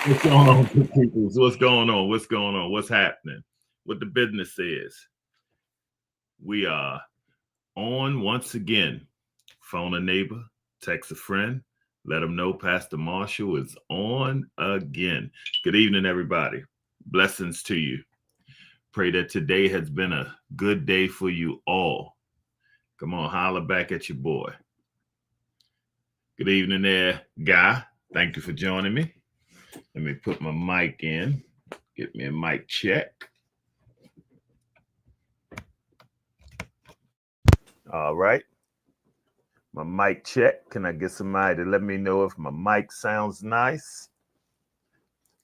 What's going on, good peoples? What's going on? What's going on? What's happening? What the business is? We are on once again. Phone a neighbor, text a friend, let them know Pastor Marshall is on again. Good evening, everybody. Blessings to you. Pray that today has been a good day for you all. Come on, holler back at your boy. Good evening there, Guy. Thank you for joining me. Let me put my mic in. Get me a mic check. All right. My mic check. Can I get somebody to let me know if my mic sounds nice?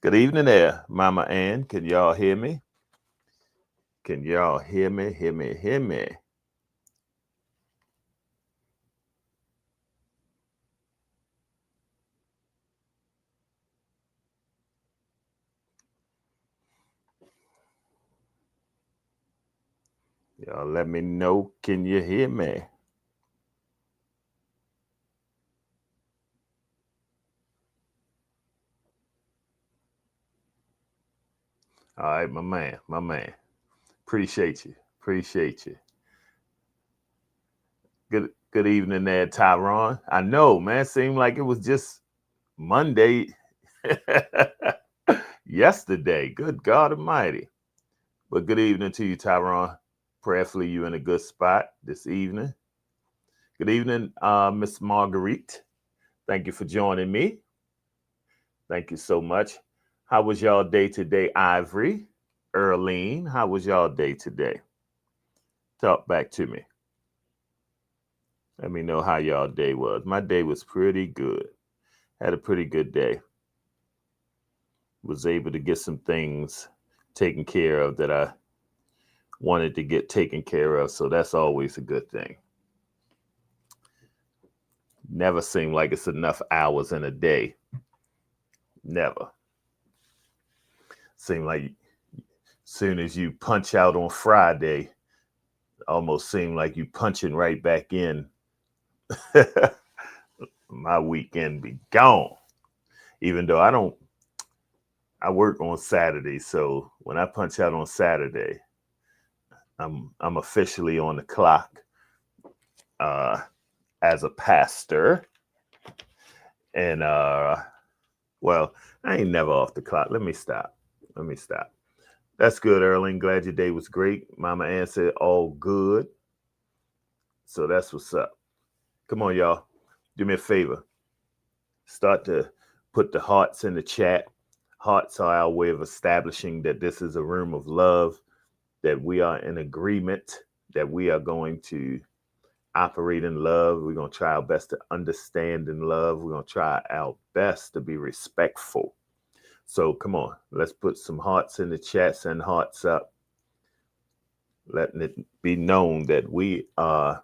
Good evening there, Mama Ann. Can y'all hear me? Can y'all hear me? Hear me? Hear me? Y'all let me know. Can you hear me? All right, my man, my man. Appreciate you. Appreciate you. Good evening there, Tyron. I know, man. Seemed like it was just Monday yesterday. Good God Almighty. But good evening to you, Tyron. Prayerfully, you in a good spot this evening. Good evening, Miss Marguerite. Thank you for joining me. Thank you so much. How was y'all day today, Ivory? Earlene, how was y'all day today? Talk back to me. Let me know how y'all day was. My day was pretty good. Had a pretty good day. Was able to get some things taken care of that I wanted to get taken care of. So that's always a good thing. Never seem like it's enough hours in a day. Never. Seem like soon as you punch out on Friday, almost seem like you punching right back in. My weekend be gone. Even though I work on Saturday, so when I punch out on Saturday, I'm officially on the clock as a pastor. And well, I ain't never off the clock. Let me stop. That's good, Erling. Glad your day was great. Mama Ann said all good. So that's what's up. Come on, y'all. Do me a favor. Start to put the hearts in the chat. Hearts are our way of establishing that this is a room of love, that we are in agreement, that we are going to operate in love. We're going to try our best to understand in love. We're going to try our best to be respectful. So come on, let's put some hearts in the chat, send hearts up, letting it be known that we are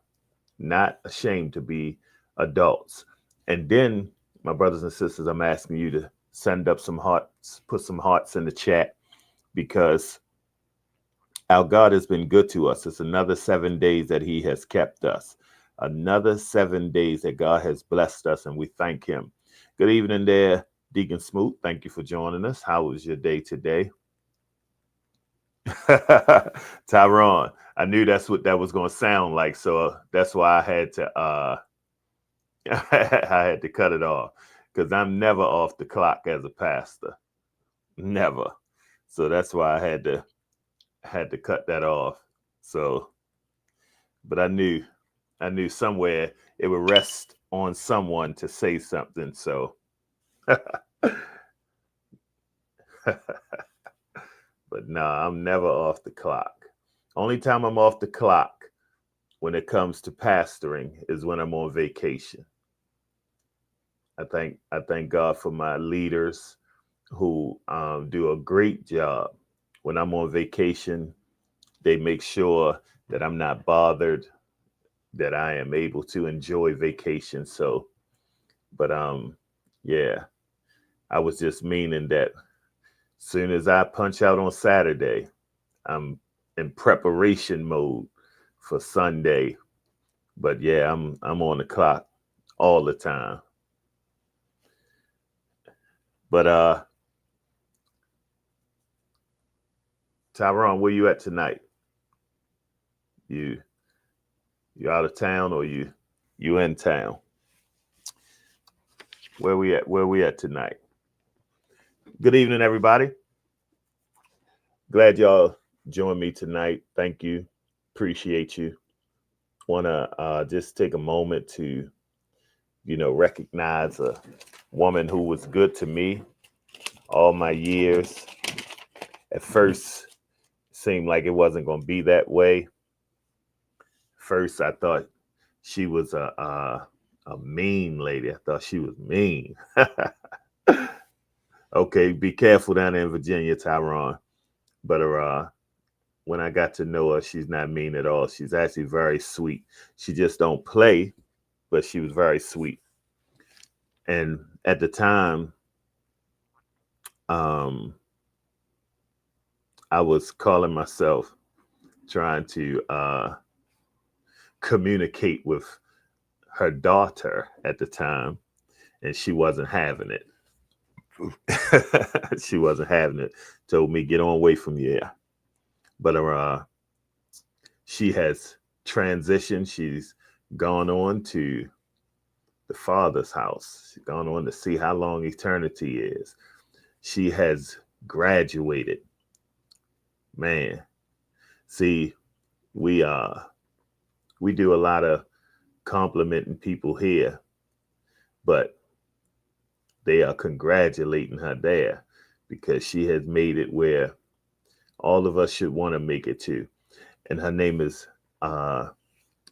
not ashamed to be adults. And then, my brothers and sisters, I'm asking you to send up some hearts, put some hearts in the chat, because our God has been good to us. It's another 7 days that He has kept us. Another 7 days that God has blessed us, and we thank Him. Good evening there, Deacon Smoot. Thank you for joining us. How was your day today? Tyrone, I knew that's what that was going to sound like, so that's why I had to I had to cut it off, because I'm never off the clock as a pastor, never. So that's why I had to cut that off. So, but I knew somewhere it would rest on someone to say something. So, but nah, I'm never off the clock. Only time I'm off the clock when it comes to pastoring is when I'm on vacation. I thank God for my leaders who do a great job. When I'm on vacation, they make sure that I'm not bothered, that I am able to enjoy vacation. So, but yeah, I was just meaning that soon as I punch out on Saturday, I'm in preparation mode for Sunday. But yeah, I'm on the clock all the time. But Tyrone, where you at tonight? You you out of town or you in town? Where we at? Where we at tonight? Good evening, everybody. Glad y'all joined me tonight. Thank you. Appreciate you. Want to just take a moment to, recognize a woman who was good to me all my years. At first, seemed like it wasn't going to be that way. First, I thought she was a mean lady. I thought she was mean. Okay, be careful down there in Virginia, Tyrone. But when I got to know her, she's not mean at all. She's actually very sweet. She just don't play, but she was very sweet. And at the time, I was calling myself trying to communicate with her daughter at the time, and she wasn't having it. She wasn't having it. Told me, get on away from here. But she has transitioned. She's gone on to the Father's house. She's gone on to see how long eternity is. She has graduated. Man, see, we do a lot of complimenting people here, but they are congratulating her there because she has made it where all of us should want to make it too. And her name is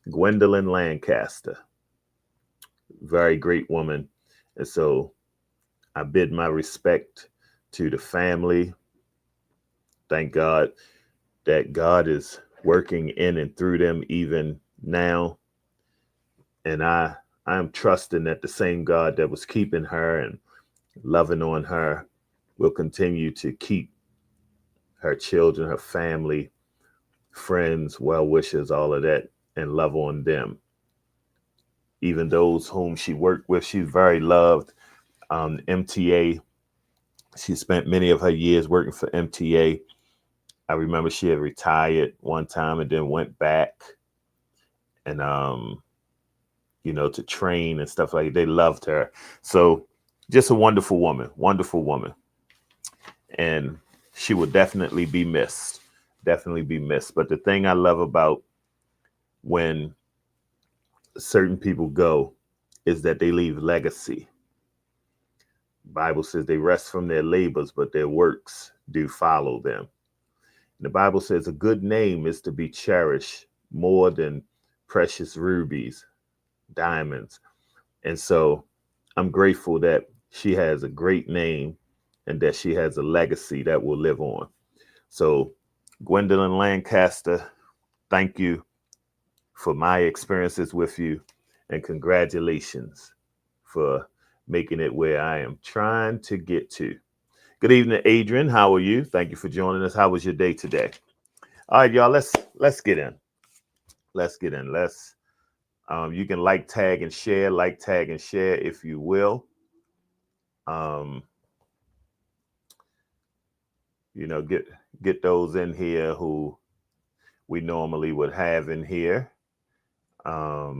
Gwendolyn Lancaster. Very great woman. And so I bid my respect to the family. Thank God that God is working in and through them even now. And I am trusting that the same God that was keeping her and loving on her will continue to keep her children, her family, friends, well-wishers, all of that, and love on them. Even those whom she worked with, she's very loved. MTA, she spent many of her years working for MTA. I remember she had retired one time and then went back and, to train and stuff like that. They loved her. So just a wonderful woman, wonderful woman. And she will definitely be missed, definitely be missed. But the thing I love about when certain people go is that they leave legacy. Bible says they rest from their labors, but their works do follow them. The Bible says a good name is to be cherished more than precious rubies, diamonds. And so I'm grateful that she has a great name and that she has a legacy that will live on. So Gwendolyn Lancaster, thank you for my experiences with you, and congratulations for making it where I am trying to get to. Good evening, Adrian. How are you? Thank you for joining us. How was your day today? All right, y'all. Let's get in. Let's get in. You can like, tag, and share. Like, tag, and share if you will. Get those in here who we normally would have in here. Let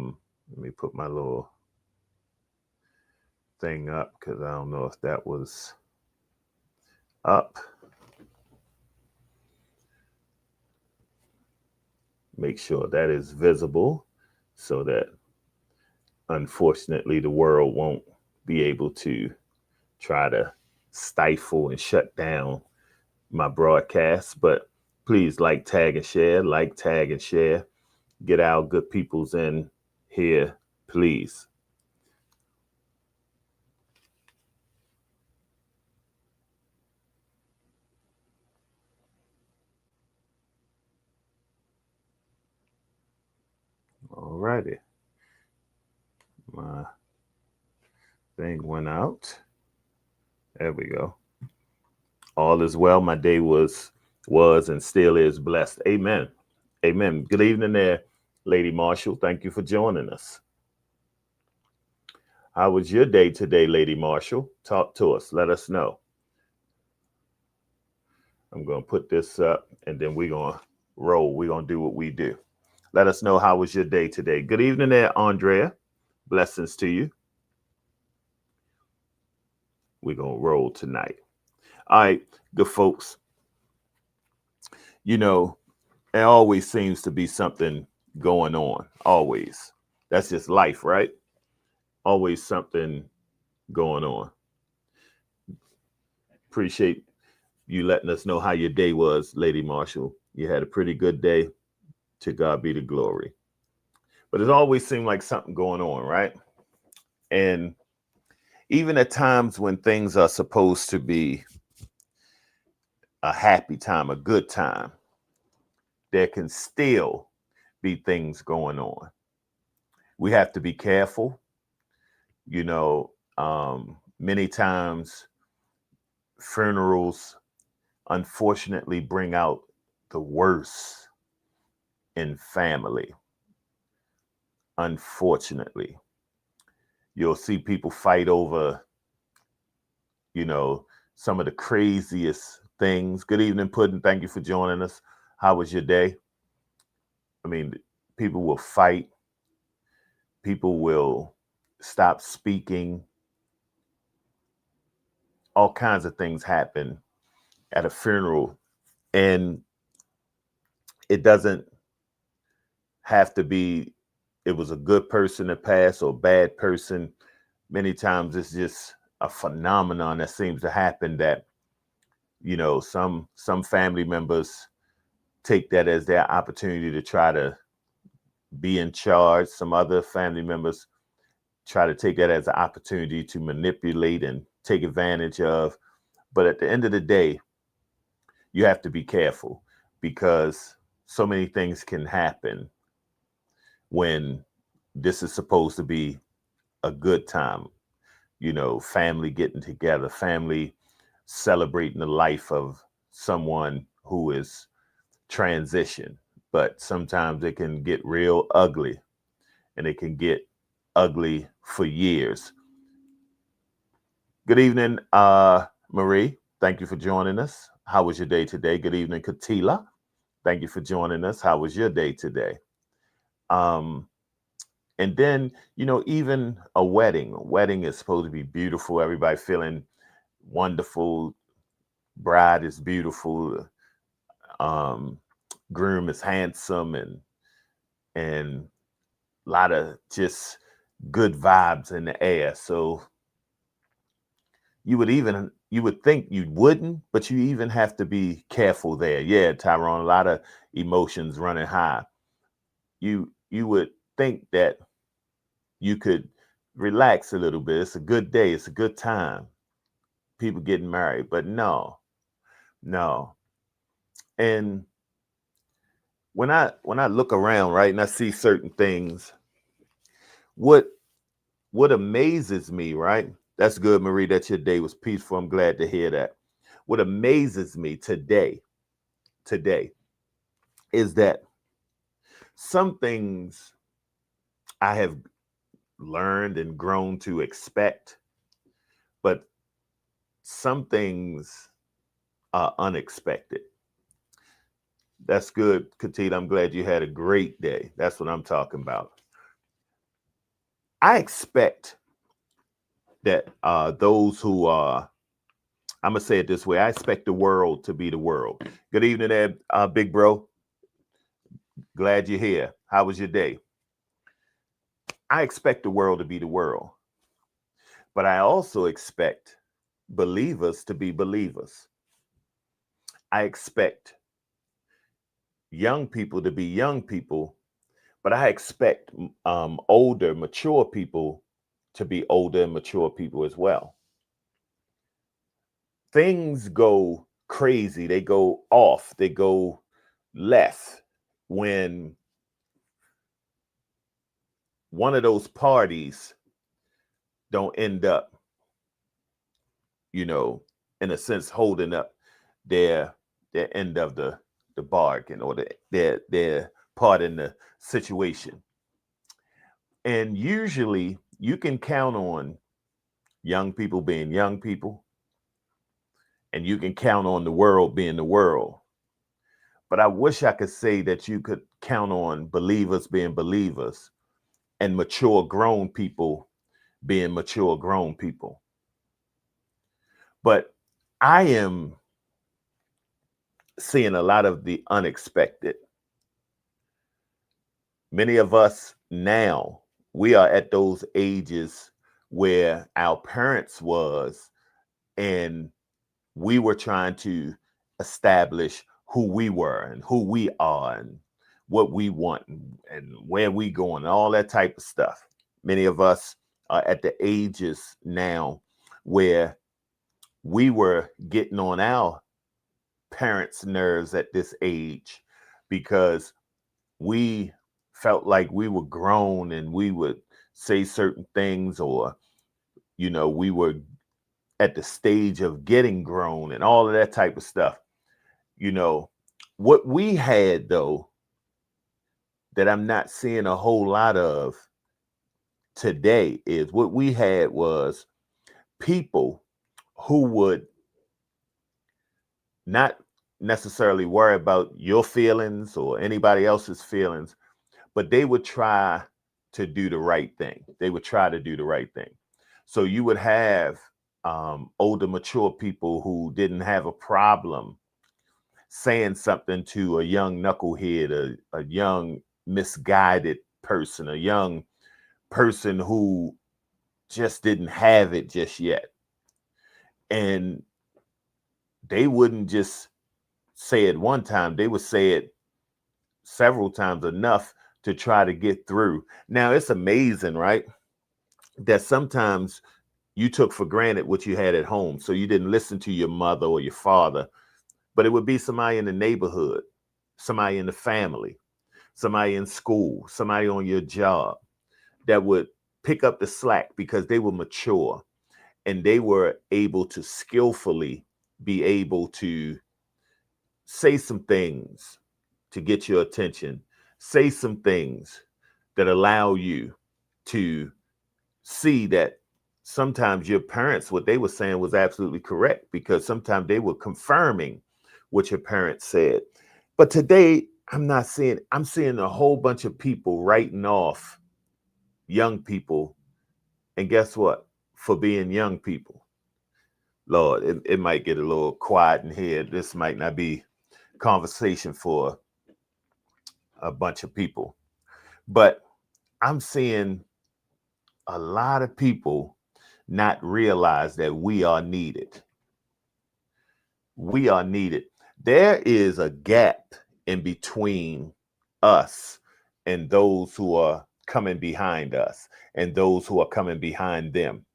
me put my little thing up because I don't know if that was up. Make sure that is visible so that unfortunately the world won't be able to try to stifle and shut down my broadcast. But please like, tag, and share. Like, tag, and share. Get our good peoples in here, please. All righty. My thing went out. There we go. All is well. My day was and still is blessed. Amen. Amen. Good evening there, Lady Marshall. Thank you for joining us. How was your day today, Lady Marshall? Talk to us. Let us know. I'm going to put this up and then we're going to roll. We're going to do what we do. Let us know how was your day today. Good evening there, Andrea. Blessings to you. We're going to roll tonight. All right, good folks. You know, there always seems to be something going on. Always. That's just life, right? Always something going on. Appreciate you letting us know how your day was, Lady Marshall. You had a pretty good day. To God be the glory. But it always seemed like something going on, right? And even at times when things are supposed to be a happy time, a good time, there can still be things going on. We have to be careful. You know, many times funerals unfortunately bring out the worst in family. Unfortunately, you'll see people fight over, you know, some of the craziest things. Good evening, Puddin'. Thank you for joining us. How was your day? I mean, people will fight. People will stop speaking. All kinds of things happen at a funeral. And it doesn't have to be, it was a good person that passed or a bad person. Many times it's just a phenomenon that seems to happen that, you know, some family members take that as their opportunity to try to be in charge. Some other family members try to take that as an opportunity to manipulate and take advantage of. But at the end of the day, you have to be careful because so many things can happen when this is supposed to be a good time. You know, family getting together, family celebrating the life of someone who is transition. But sometimes it can get real ugly and it can get ugly for years. Good evening, Marie. Thank you for joining us. How was your day today? Good evening, Katila. Thank you for joining us. How was your day today? And then, you know, even a wedding is supposed to be beautiful. Everybody feeling wonderful. Bride is beautiful. Um, groom is handsome and a lot of just good vibes in the air. So you would think you wouldn't, but you even have to be careful there. Yeah, Tyrone, a lot of emotions running high. You would think that you could relax a little bit. It's a good day. It's a good time. People getting married, but no. And when I look around, right, and I see certain things, what amazes me, right? That's good, Marie, that your day was peaceful. I'm glad to hear that. What amazes me today is that some things I have learned and grown to expect, but some things are unexpected. That's good, Katita. I'm glad you had a great day. That's what I'm talking about. I expect that those who are, I'm going to say it this way, I expect the world to be the world. Good evening there, big bro. Glad you're here. How was your day? I expect the world to be the world, but I also expect believers to be believers. I expect young people to be young people, but I expect older, mature people to be older and mature people as well. Things go crazy, they go off, they go left when one of those parties don't end up, you know, in a sense, holding up their end of the bargain or their part in the situation. And usually you can count on young people being young people and you can count on the world being the world. But I wish I could say that you could count on believers being believers and mature grown people being mature grown people. But I am seeing a lot of the unexpected. Many of us now, we are at those ages where our parents was, and we were trying to establish who we were and who we are and what we want and where we going and all that type of stuff. Many of us are at the ages now where we were getting on our parents' nerves at this age because we felt like we were grown and we would say certain things, or we were at the stage of getting grown and all of that type of stuff. What we had, though, that I'm not seeing a whole lot of today, is what we had was people who would not necessarily worry about your feelings or anybody else's feelings, but they would try to do the right thing. They would try to do the right thing. So you would have older, mature people who didn't have a problem saying something to a young knucklehead, a young misguided person, a young person who just didn't have it just yet. And they wouldn't just say it one time, they would say it several times, enough to try to get through. Now, it's amazing, right? That sometimes you took for granted what you had at home. So you didn't listen to your mother or your father, but it would be somebody in the neighborhood, somebody in the family, somebody in school, somebody on your job that would pick up the slack because they were mature and they were able to skillfully be able to say some things to get your attention, say some things that allow you to see that sometimes your parents, what they were saying was absolutely correct, because sometimes they were confirming what your parents said. But today, I'm seeing a whole bunch of people writing off young people. And guess what? For being young people. Lord, it might get a little quiet in here. This might not be conversation for a bunch of people. But I'm seeing a lot of people not realize that we are needed. We are needed. There is a gap in between us and those who are coming behind us and those who are coming behind them.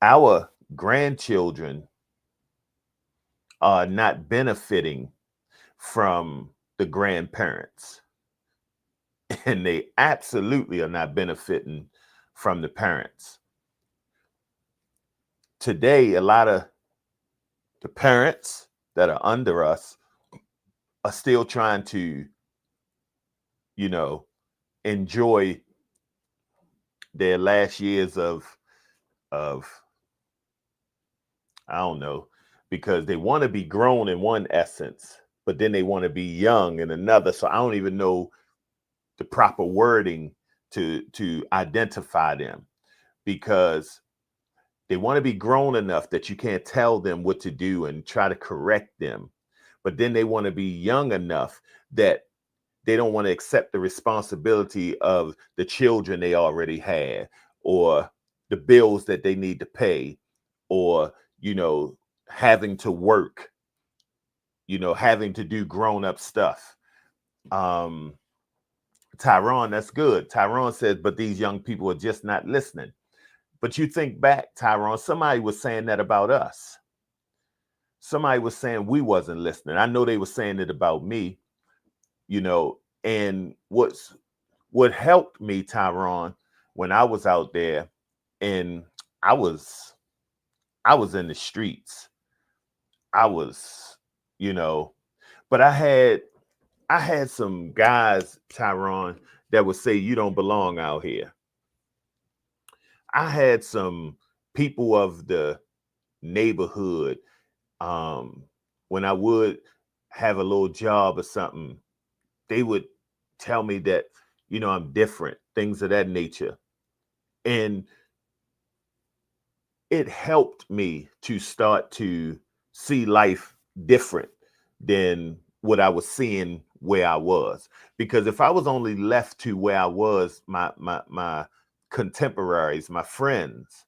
Our grandchildren are not benefiting from the grandparents, and they absolutely are not benefiting from the parents. Today, a lot of the parents that are under us are still trying to, enjoy their last years of I don't know, because they want to be grown in one essence, but then they want to be young in another. So I don't even know the proper wording to identify them, because they want to be grown enough that you can't tell them what to do and try to correct them. But then they want to be young enough that they don't want to accept the responsibility of the children they already had, or the bills that they need to pay, or, having to work, having to do grown up stuff. Tyrone, that's good. Tyrone says, but these young people are just not listening. But you think back, Tyrone, somebody was saying that about us. Somebody was saying we wasn't listening. I know they were saying it about me, and what helped me, Tyrone, when I was out there, and I was in the streets. I was, but I had some guys, Tyrone, that would say you don't belong out here. I had some people of the neighborhood, when I would have a little job or something, they would tell me that, I'm different, things of that nature. And it helped me to start to see life different than what I was seeing where I was. Because if I was only left to where I was, my contemporaries, my friends,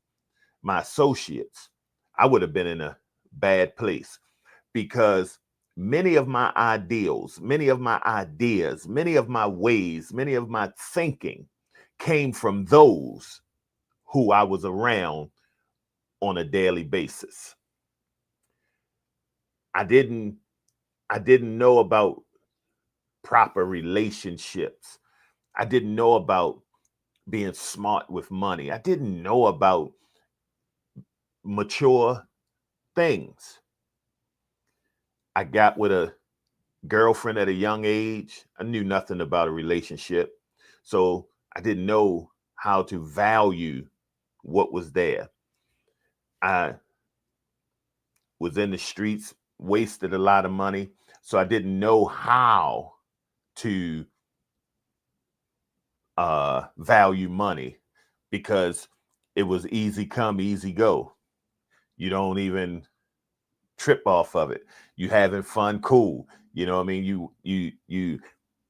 my associates, I would have been in a bad place. Because many of my ideals, many of my ideas, many of my ways, many of my thinking came from those who I was around on a daily basis. I didn't know about proper relationships. I didn't know about being smart with money. I didn't know about mature things. I got with a girlfriend at a young age. I knew nothing about a relationship. So I didn't know how to value what was there. I was in the streets, wasted a lot of money. So I didn't know how to value money, because it was easy come, easy go. You don't even trip off of it. You having fun, cool. You know what I mean? You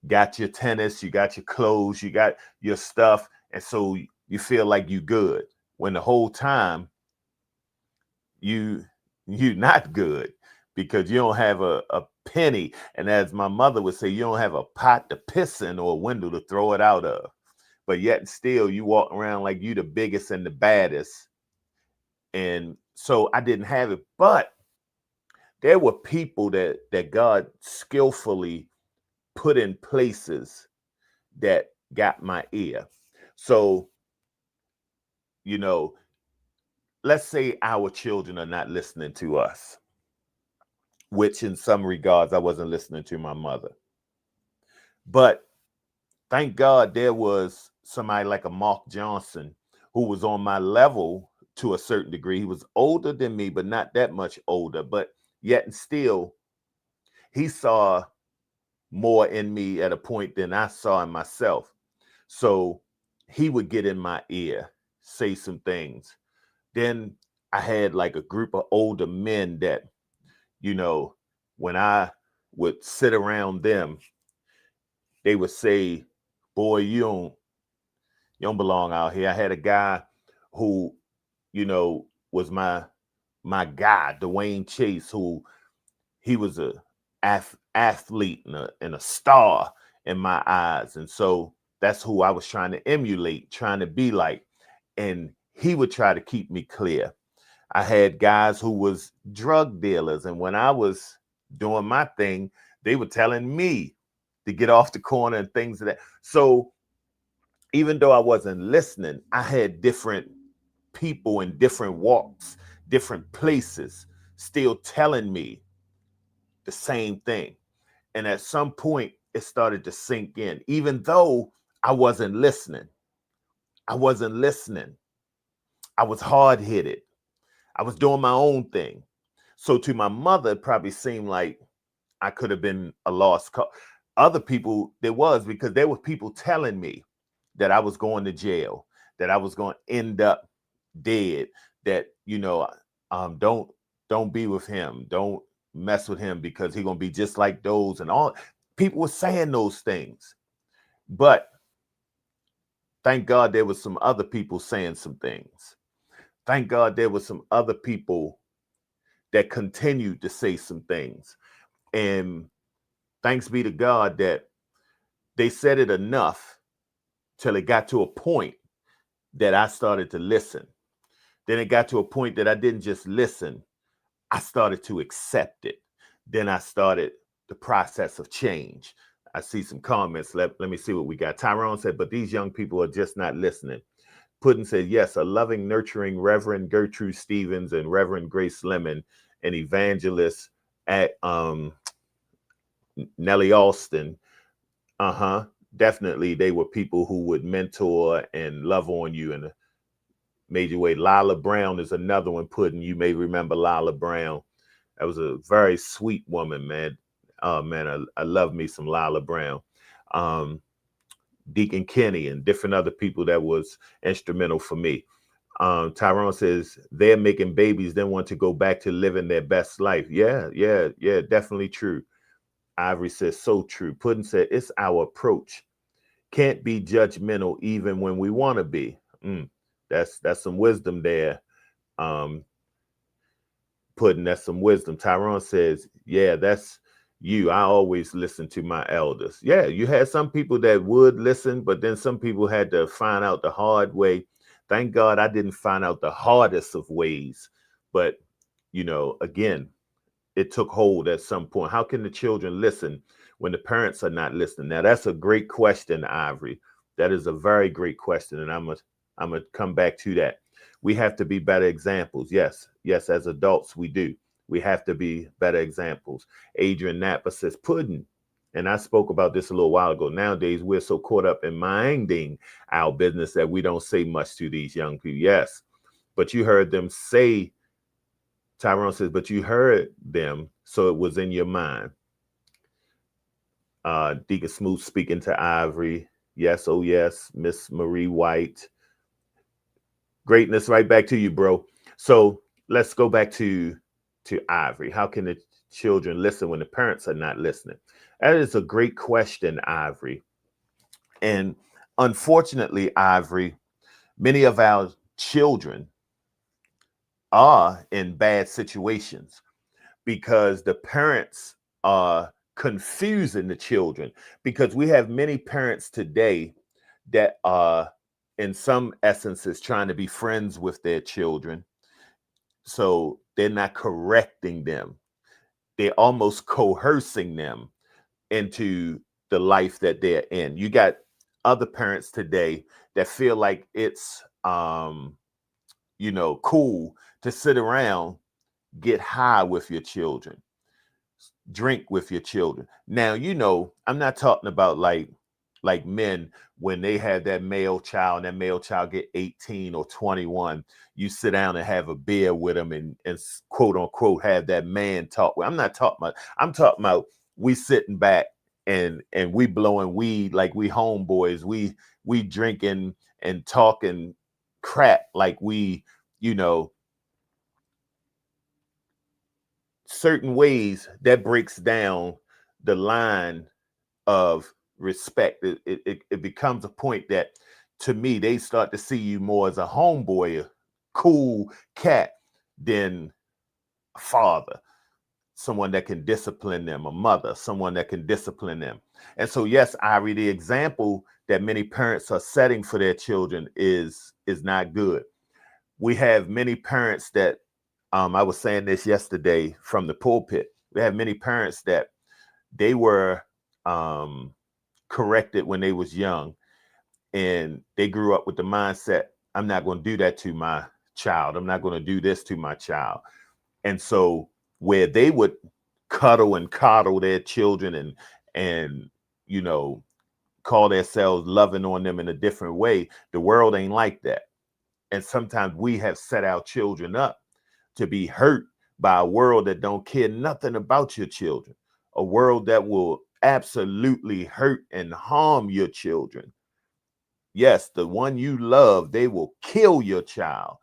got your tennis, you got your clothes, you got your stuff, and so you feel like you good. When the whole time you not good, because you don't have a penny. And as my mother would say, you don't have a pot to piss in or a window to throw it out of. But yet still you walk around like you the biggest and the baddest. And so I didn't have it. But there were people that God skillfully put in places that got my ear. So, let's say our children are not listening to us, which in some regards, I wasn't listening to my mother. But thank God there was somebody like a Mark Johnson who was on my level to a certain degree. He was older than me, but not that much older. But yet and still, he saw more in me at a point than I saw in myself. So he would get in my ear, say some things. Then I had like a group of older men that, when I would sit around them, they would say, boy, you don't belong out here. I had a guy who, was my guy, Dwayne Chase, who he was a athlete and a star in my eyes. And so that's who I was trying to emulate, trying to be like. And he would try to keep me clear. I had guys who was drug dealers. And when I was doing my thing, they were telling me to get off the corner and things of that. So even though I wasn't listening, I had different people in different walks, different places, still telling me the same thing. And at some point, it started to sink in, even though I wasn't listening. I wasn't listening. I was hard headed. I was doing my own thing. So to my mother, it probably seemed like I could have been a lost cause. Other people, there was, because there were people telling me that I was going to jail, that I was going to end up dead, that, don't be with him. Don't mess with him because he's going to be just like those. And all people were saying those things. But thank God there was some other people saying some things. Thank God there was some other people that continued to say some things. And thanks be to God that they said it enough till it got to a point that I started to listen. Then it got to a point that I didn't just listen, I started to accept it. Then I started the process of change. I see some comments. Let me see what we got. Tyrone said, but these young people are just not listening. Puddin said, yes, a loving, nurturing Reverend Gertrude Stevens and Reverend Grace Lemon and evangelist at Nellie Alston. Definitely they were people who would mentor and love on you. And major way. Lila Brown is another one. Pudding, you may remember Lila Brown. That was a very sweet woman, man. Oh man, I love me some Lila Brown. Um, Deacon Kenny and different other people that was instrumental for me. Tyrone says they're making babies, then want to go back to living their best life. Yeah, definitely true. Ivory says so true. Puddin said it's our approach. Can't be judgmental even when we want to be. That's some wisdom there. Puddin, that's some wisdom. Tyrone says, yeah, that's you. I always listen to my elders. Yeah, you had some people that would listen, but then some people had to find out the hard way. Thank God I didn't find out the hardest of ways. But, again, it took hold at some point. How can the children listen when the parents are not listening? Now, that's a great question, Ivory. That is a very great question, and I'm gonna come back to that. We have to be better examples. Yes, as adults, we do. We have to be better examples. Adrian Napa says, Puddin'. And I spoke about this a little while ago. Nowadays, we're so caught up in minding our business that we don't say much to these young people. Yes, but you heard them say, Tyrone says, but you heard them, so it was in your mind. Deacon Smooth speaking to Ivory. Yes, oh yes, Miss Marie White. Greatness, right back to you, bro. So let's go back to Ivory. How can the children listen when the parents are not listening? That is a great question, Ivory. And unfortunately, Ivory, many of our children are in bad situations because the parents are confusing the children, because we have many parents today that are in some essences trying to be friends with their children. So they're not correcting them. They're almost coercing them into the life that they're in. You got other parents today that feel like it's cool to sit around, get high with your children, drink with your children. Now, I'm not talking about like men when they have that male child and that male child get 18 or 21, you sit down and have a beer with them and quote unquote have that man talk. I'm not talking about, I'm talking about we sitting back and we blowing weed like we homeboys, we drinking and talking crap like we, certain ways that breaks down the line of respect. It becomes a point that, to me, they start to see you more as a homeboy, a cool cat, than a father, someone that can discipline them, a mother, someone that can discipline them. And so, yes, Irie, the example that many parents are setting for their children is not good. We have many parents that, I was saying this yesterday from the pulpit, we have many parents that they were corrected when they was young, and they grew up with the mindset, I'm not going to do that to my child. I'm not going to do this to my child. And so where they would cuddle and coddle their children and call themselves loving on them in a different way, the world ain't like that. And sometimes we have set our children up to be hurt by a world that don't care nothing about your children, a world that will absolutely hurt and harm your children. Yes, the one you love, they will kill your child.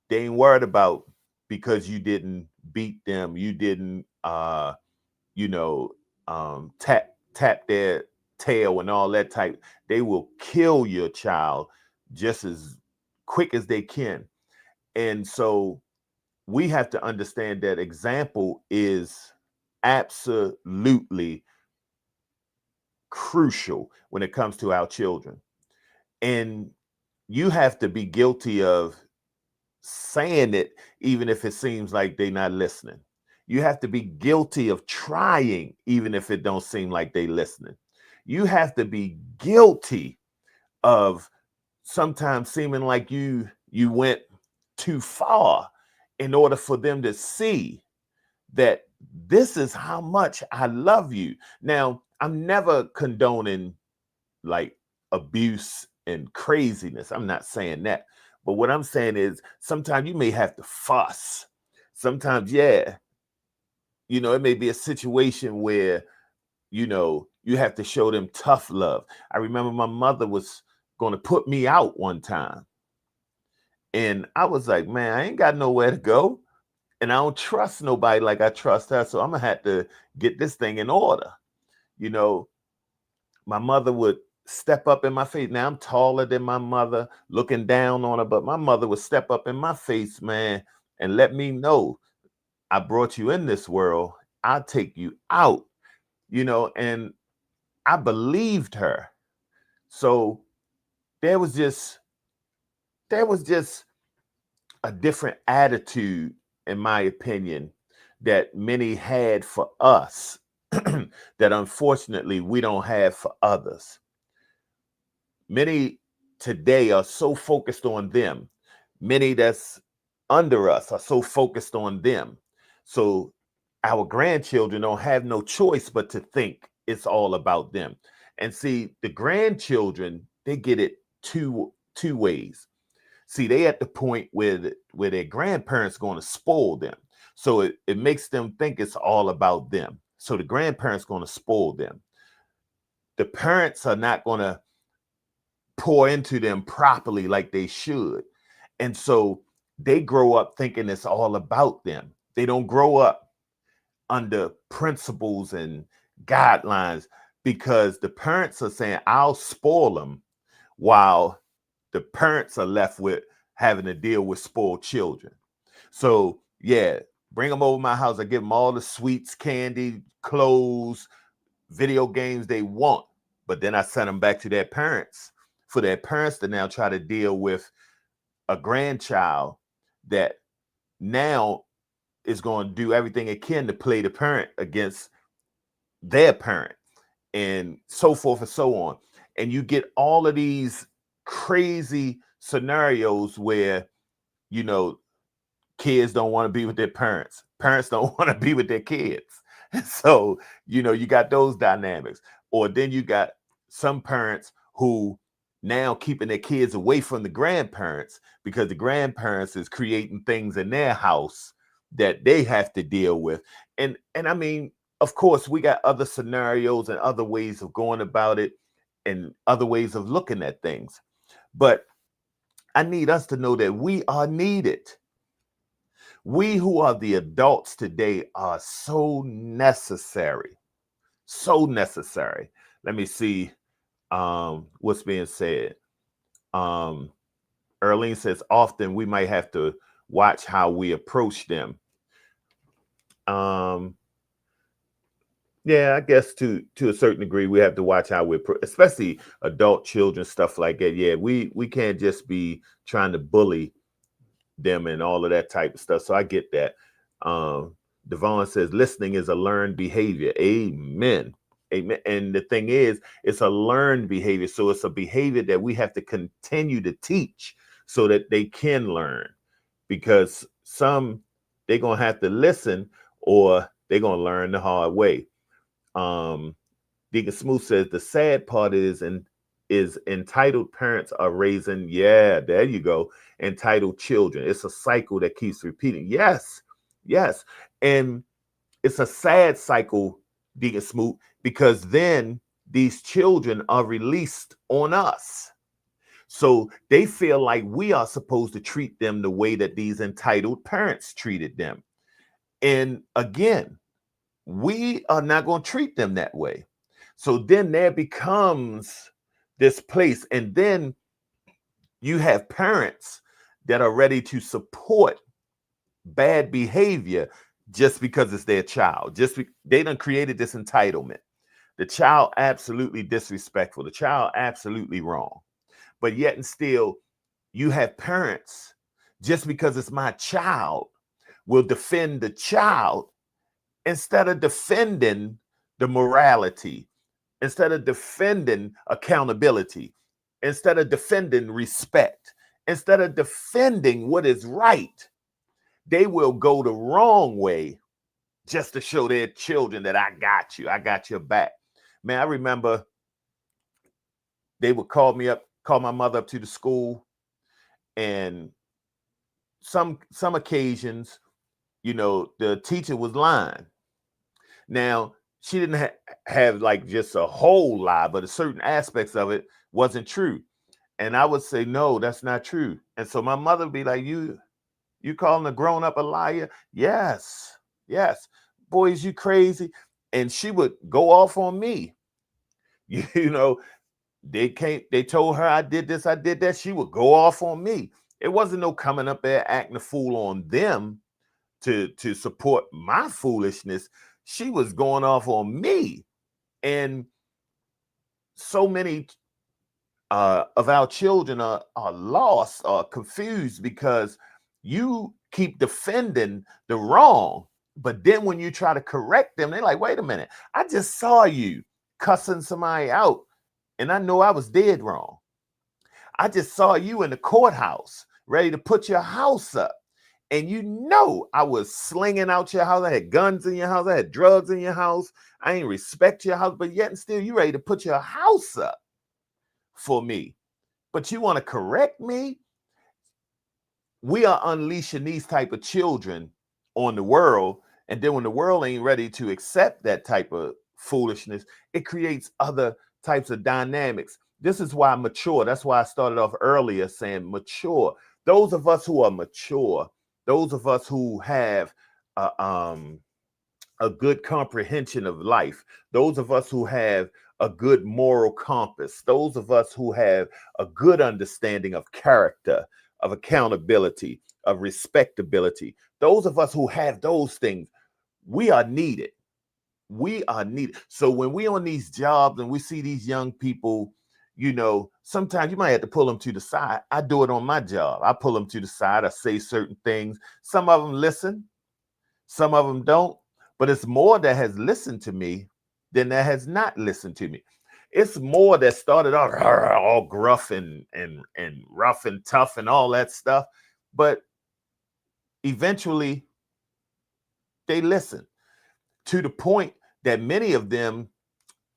They ain't worried about because you didn't beat them, you didn't tap their tail and all that type. They will kill your child just as quick as they can. And so we have to understand that example is absolutely crucial when it comes to our children. And you have to be guilty of saying it, even if it seems like they're not listening. You have to be guilty of trying, even if it don't seem like they listening. You have to be guilty of sometimes seeming like you went too far in order for them to see that this is how much I love you. Now, I'm never condoning like abuse and craziness. I'm not saying that. But what I'm saying is sometimes you may have to fuss. Sometimes, yeah, it may be a situation where, you have to show them tough love. I remember my mother was going to put me out one time. And I was like, man, I ain't got nowhere to go. And I don't trust nobody like I trust her. So I'm going to have to get this thing in order. You know, my mother would step up in my face. Now I'm taller than my mother, looking down on her, but my mother would step up in my face, man, and let me know, I brought you in this world. I'll take you out, and I believed her. So there was just a different attitude, in my opinion, that many had for us that unfortunately we don't have for others. Many today are so focused on them. Many that's under us are so focused on them. So our grandchildren don't have no choice but to think it's all about them. And see, the grandchildren, they get it two ways. See, they at the point where their grandparents going to spoil them. So it makes them think it's all about them. So the grandparents going to spoil them. The parents are not going to pour into them properly like they should. And so they grow up thinking it's all about them. They don't grow up under principles and guidelines because the parents are saying, I'll spoil them, while the parents are left with having to deal with spoiled children. So, yeah, bring them over my house. I give them all the sweets, candy, clothes, video games they want. But then I send them back to their parents for their parents to now try to deal with a grandchild that now is going to do everything it can to play the parent against their parent, and so forth and so on. And you get all of these crazy scenarios where, kids don't want to be with their parents. Parents don't want to be with their kids. So, you got those dynamics. Or then you got some parents who now keeping their kids away from the grandparents because the grandparents is creating things in their house that they have to deal with. And I mean, of course, we got other scenarios and other ways of going about it and other ways of looking at things. But I need us to know that we are needed. We who are the adults today are so necessary. So necessary. Let me see what's being said. Erlene says, often we might have to watch how we approach them. Yeah, I guess to a certain degree, we have to watch how we approach, especially adult children, stuff like that. Yeah, we can't just be trying to bully them and all of that type of stuff. So I get that. Devon says, listening is a learned behavior. Amen. Amen. And the thing is, it's a learned behavior. So it's a behavior that we have to continue to teach so that they can learn, because some they're going to have to listen or they're going to learn the hard way. Deacon Smooth says, the sad part is entitled parents are raising, yeah, there you go, entitled children. It's a cycle that keeps repeating. Yes. And it's a sad cycle, Deacon Smoot, because then these children are released on us. So they feel like we are supposed to treat them the way that these entitled parents treated them. And again, we are not going to treat them that way. So then there becomes this place. And then you have parents that are ready to support bad behavior just because it's their child. They done created this entitlement. The child absolutely disrespectful. The child absolutely wrong. But yet and still, you have parents, just because it's my child, will defend the child instead of defending the morality, instead of defending accountability, instead of defending respect, instead of defending what is right. They will go the wrong way just to show their children that I got you. I got your back. Man, I remember they would call my mother up to the school, And some occasions, the teacher was lying. Now, she didn't have like just a whole lie, but certain aspects of it wasn't true. And I would say, no, that's not true. And so my mother would be like, you calling a grown up a liar? Yes, yes. Boys, you crazy. And she would go off on me. You know, they told her I did this, I did that. She would go off on me. It wasn't no coming up there acting a fool on them to support my foolishness. She was going off on me. And so many of our children are lost or confused because you keep defending the wrong. But then when you try to correct them, they're like, wait a minute, I just saw you cussing somebody out and I know I was dead wrong. I just saw you in the courthouse ready to put your house up. And I was slinging out your house. I had guns in your house. I had drugs in your house. I ain't respect your house, but yet and still you ready to put your house up for me. But you want to correct me? We are unleashing these type of children on the world. And then when the world ain't ready to accept that type of foolishness, it creates other types of dynamics. This is why mature. That's why I started off earlier saying mature. Those of us who are mature, those of us who have a good comprehension of life, those of us who have a good moral compass, those of us who have a good understanding of character, of accountability, of respectability, those of us who have those things, we are needed. We are needed. So when we on these jobs and we see these young people, sometimes you might have to pull them to the side. I do it on my job. I pull them to the side. I say certain things. Some of them listen, some of them don't. But it's more that has listened to me than that has not listened to me. It's more that started out all gruff and rough and tough and all that stuff. But eventually they listen to the point that many of them,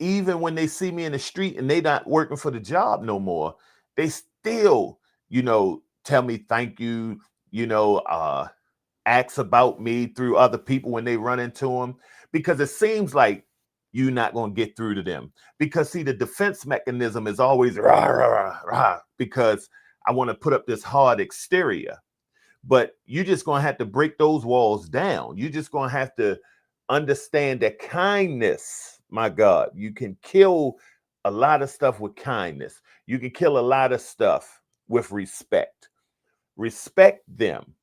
even when they see me in the street and they not working for the job no more, they still, tell me thank you, ask about me through other people when they run into them, because it seems like you're not going to get through to them. Because see, the defense mechanism is always rah, rah, rah, rah, because I want to put up this hard exterior. But you're just going to have to break those walls down. You're just going to have to understand that kindness, my God, you can kill a lot of stuff with kindness. You can kill a lot of stuff with respect. Respect them.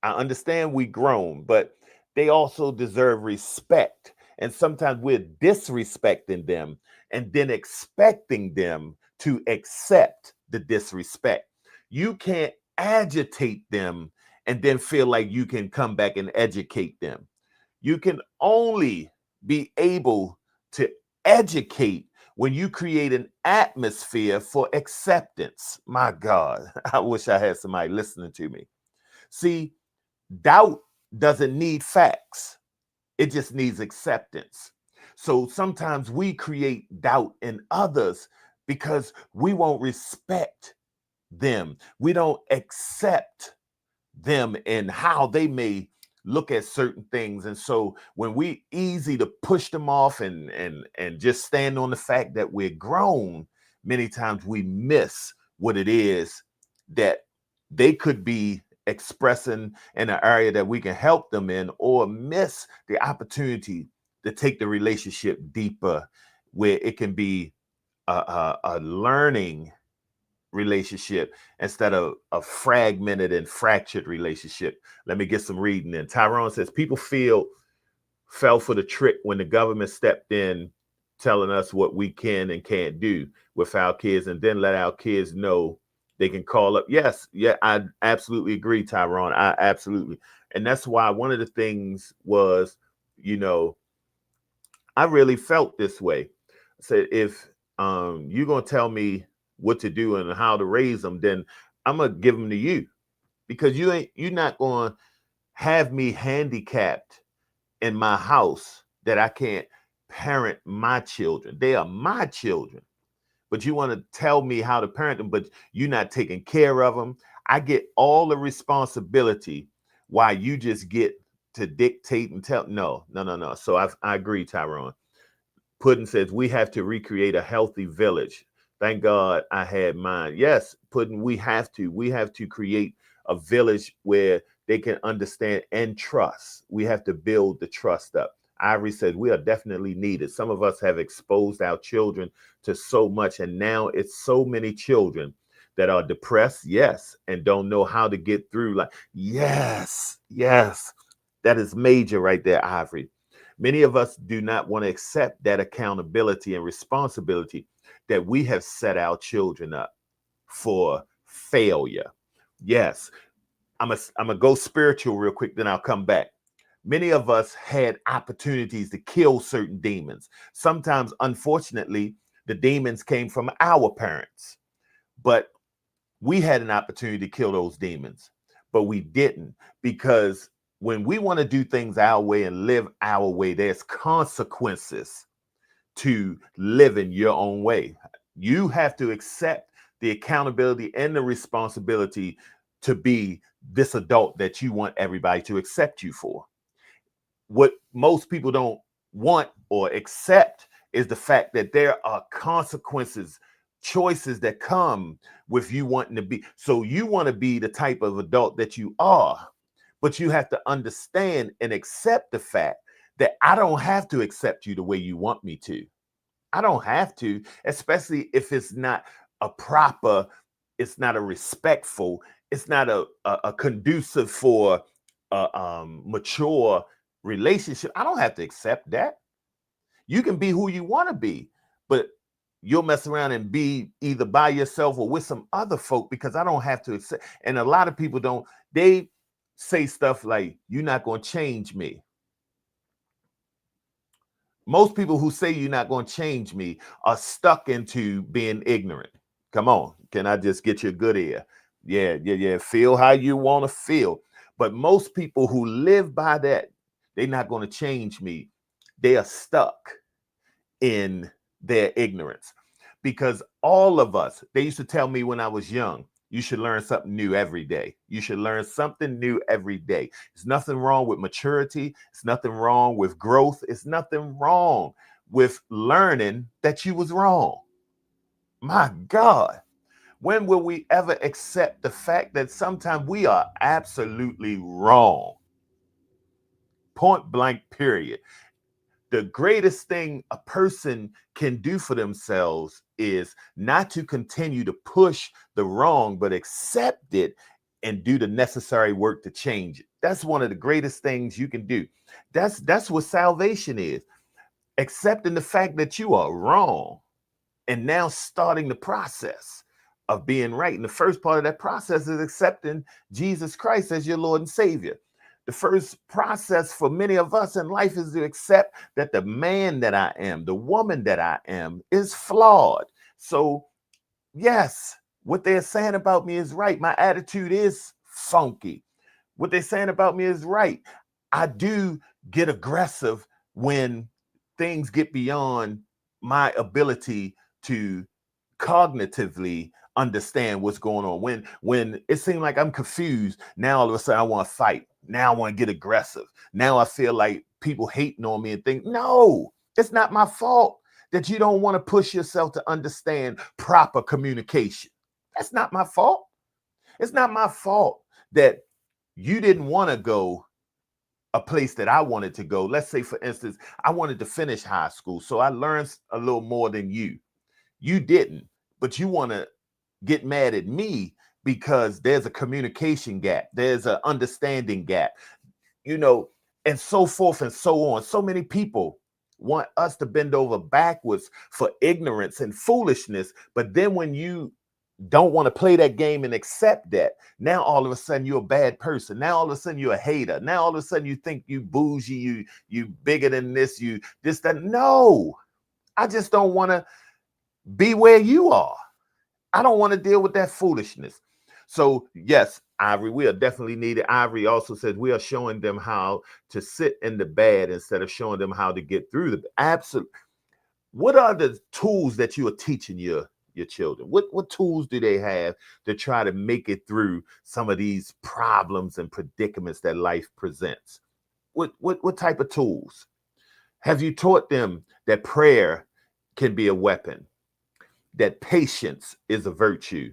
I understand we grown, but they also deserve respect. And sometimes we're disrespecting them and then expecting them to accept the disrespect. You can't agitate them and then feel like you can come back and educate them. You can only be able to educate when you create an atmosphere for acceptance. My God, I wish I had somebody listening to me. See, doubt doesn't need facts. It just needs acceptance. So sometimes we create doubt in others because we won't respect them. We don't accept them and how they may look at certain things. And so when we easy to push them off and just stand on the fact that we're grown, many times we miss what it is that they could be expressing in an area that we can help them in, or miss the opportunity to take the relationship deeper, where it can be a learning relationship instead of a fragmented and fractured relationship. Let me get some reading in. Tyrone says people fell for the trick when the government stepped in telling us what we can and can't do with our kids, and then let our kids know they can call up. Yes, yeah, I absolutely agree, Tyrone. I absolutely. And that's why one of the things was, I really felt this way. I said, if you're going to tell me what to do and how to raise them, then I'm going to give them to you, because you're not going to have me handicapped in my house that I can't parent my children. They are my children. But you want to tell me how to parent them, but you're not taking care of them. I get all the responsibility while you just get to dictate and tell. No, no, no, no. So I agree, Tyrone. Puddin says we have to recreate a healthy village. Thank God I had mine. Yes, Puddin, we have to. We have to create a village where they can understand and trust. We have to build the trust up. Ivory said we are definitely needed. Some of us have exposed our children to so much, and now it's so many children that are depressed, yes, and don't know how to get through. Like, yes, yes, that is major right there, Ivory. Many of us do not want to accept that accountability and responsibility that we have set our children up for failure. Yes, I'm gonna go spiritual real quick, then I'll come back. Many of us had opportunities to kill certain demons. Sometimes, unfortunately, the demons came from our parents, but we had an opportunity to kill those demons, but we didn't, because when we want to do things our way and live our way, there's consequences to living your own way. You have to accept the accountability and the responsibility to be this adult that you want everybody to accept you for. What most people don't want or accept is the fact that there are consequences, choices that come with you wanting to be. So you want to be the type of adult that you are, but you have to understand and accept the fact that I don't have to accept you the way you want me to. I don't have to, especially if it's not a proper, it's not a respectful, it's not a conducive for a mature relationship. I don't have to accept that. You can be who you want to be, but you'll mess around and be either by yourself or with some other folk, because I don't have to accept. And a lot of people don't, they say stuff like, you're not going to change me. Most people who say you're not going to change me are stuck into being ignorant. Come on. Can I just get you a good ear? Yeah. Feel how you want to feel. But most people who live by that, they're not going to change me. They are stuck in their ignorance, because all of us, they used to tell me when I was young, you should learn something new every day. You should learn something new every day. There's nothing wrong with maturity. It's nothing wrong with growth. It's nothing wrong with learning that you was wrong. My God, when will we ever accept the fact that sometimes we are absolutely wrong? Point blank, period. The greatest thing a person can do for themselves is not to continue to push the wrong, but accept it and do the necessary work to change it. That's one of the greatest things you can do. That's what salvation is. Accepting the fact that you are wrong and now starting the process of being right. And the first part of that process is accepting Jesus Christ as your Lord and Savior. The first process for many of us in life is to accept that the man that I am, the woman that I am, is flawed. So, yes, what they're saying about me is right. My attitude is funky. What they're saying about me is right. I do get aggressive when things get beyond my ability to cognitively understand what's going on. When it seemed like I'm confused, now all of a sudden I want to fight. Now I want to get aggressive. Now I feel like people hating on me and think, no, it's not my fault that you don't want to push yourself to understand proper communication. That's not my fault. It's not my fault that you didn't want to go a place that I wanted to go. Let's say, for instance, I wanted to finish high school, so I learned a little more than you. You didn't, but you want to get mad at me because there's a communication gap, there's an understanding gap, and so forth and so on. So many people want us to bend over backwards for ignorance and foolishness, but then when you don't want to play that game and accept that, now all of a sudden you're a bad person. Now all of a sudden you're a hater. Now all of a sudden you think you bougie, you bigger than this, you this, that. No, I just don't want to be where you are. I don't want to deal with that foolishness. So yes, Ivory, we are definitely needed. Ivory also says we are showing them how to sit in the bad instead of showing them how to get through the absolute. What are the tools that you are teaching your your children? What tools do they have to try to make it through some of these problems and predicaments that life presents? What type of tools? Have you taught them that prayer can be a weapon, that patience is a virtue,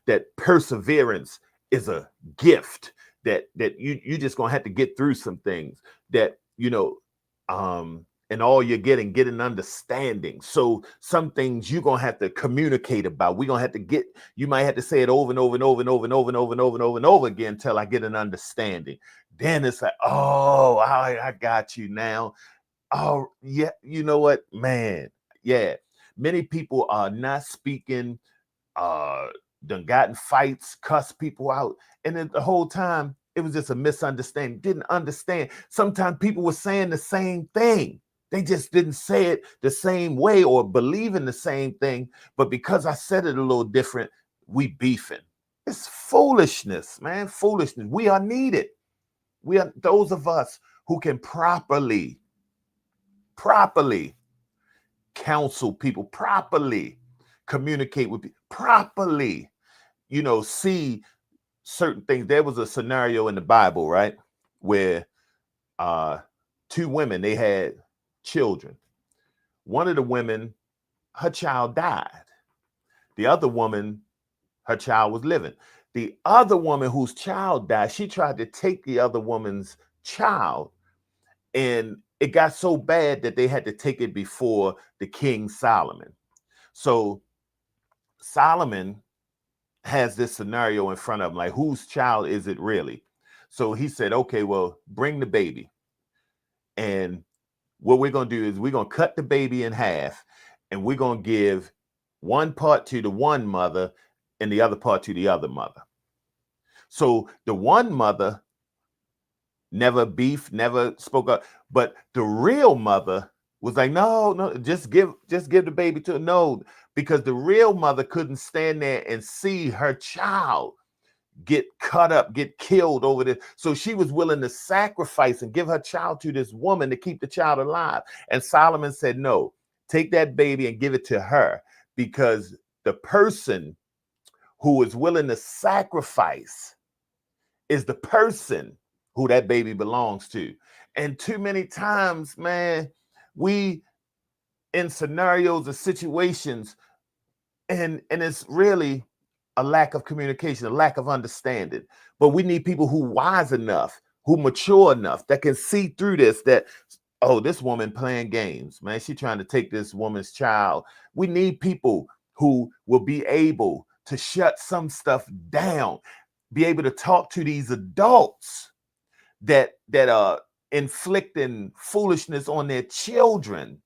that perseverance is a gift, that you just gonna have to get through some things, that and all you're getting, get an understanding. So some things you're gonna have to communicate about. We're gonna have to get, you might have to say it over and over and over and over and over and over and over and over and over again until I get an understanding. Then it's like, oh, I got you now. Oh, yeah, you know what, man? Yeah. Many people are not speaking, done gotten fights, cuss people out. And then the whole time it was just a misunderstanding. Didn't understand. Sometimes people were saying the same thing. They just didn't say it the same way or believe in the same thing. But because I said it a little different, we beefing. It's foolishness, man. Foolishness. We are needed. We are those of us who can properly counsel people, properly communicate with people, properly, see certain things. There was a scenario in the Bible, right, where two women, they had children. One of the women, her child died. The other woman, her child was living. The other woman whose child died, she tried to take the other woman's child, and it got so bad that they had to take it before the King Solomon. So Solomon has this scenario in front of him, like, whose child is it really? So he said, okay, well, bring the baby. And what we're going to do is we're going to cut the baby in half, and we're going to give one part to the one mother and the other part to the other mother. So the one mother never beefed, never spoke up, but the real mother was like, no, just give the baby to her. No, because the real mother couldn't stand there and see her child get cut up, get killed over this. So she was willing to sacrifice and give her child to this woman to keep the child alive. And Solomon said, no, take that baby and give it to her, because the person who is willing to sacrifice is the person who that baby belongs to. And too many times, man, we in scenarios or situations, and it's really a lack of communication, a lack of understanding. But we need people who wise enough, who mature enough, that can see through this, that, oh, this woman playing games, man. She trying to take this woman's child. We need people who will be able to shut some stuff down, be able to talk to these adults that are inflicting foolishness on their children.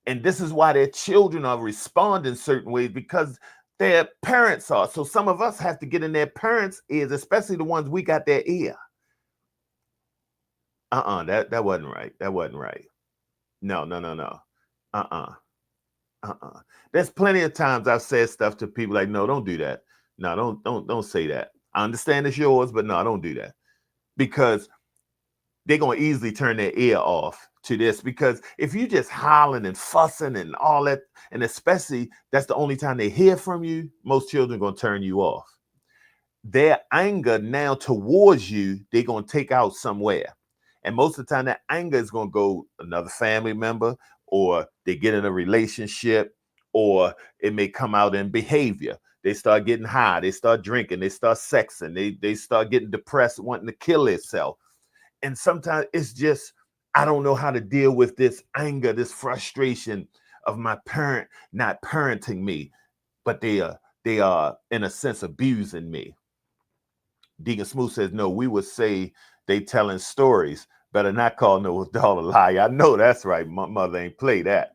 And this is why their children are responding certain ways, because their parents are. So some of us have to get in their parents' ears, especially the ones we got their ear. That wasn't right. That wasn't right. No. There's plenty of times I've said stuff to people like, no, don't do that. No, don't say that. I understand it's yours, but no, don't do that. Because they're going to easily turn their ear off to this. Because if you just hollering and fussing and all that, and especially that's the only time they hear from you, most children are going to turn you off. Their anger now towards you, they're going to take out somewhere. And most of the time that anger is going to go another family member, or they get in a relationship, or it may come out in behavior. They start getting high, they start drinking, they start sexing, they start getting depressed, wanting to kill themselves. And sometimes it's just, I don't know how to deal with this anger, this frustration of my parent not parenting me, but they are in a sense abusing me. Deacon Smooth says, no, we would say they telling stories. Better not call no adult a liar. I know that's right. My mother ain't play that.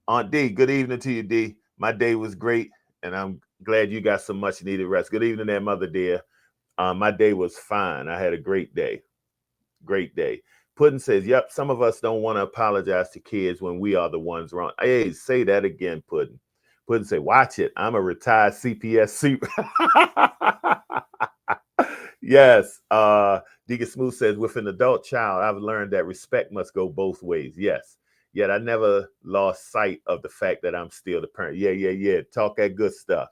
Aunt D, good evening to you, D. My day was great, and I'm glad you got some much needed rest. Good evening there, Mother dear. My day was fine. I had a great day. Great day. Puddin says, yep, some of us don't want to apologize to kids when we are the ones wrong. Hey, say that again, Puddin. Puddin say, watch it. I'm a retired CPS super. Yes. Deacon Smooth says, with an adult child, I've learned that respect must go both ways. Yes. yet I never lost sight of the fact that I'm still the parent. Yeah. Talk that good stuff.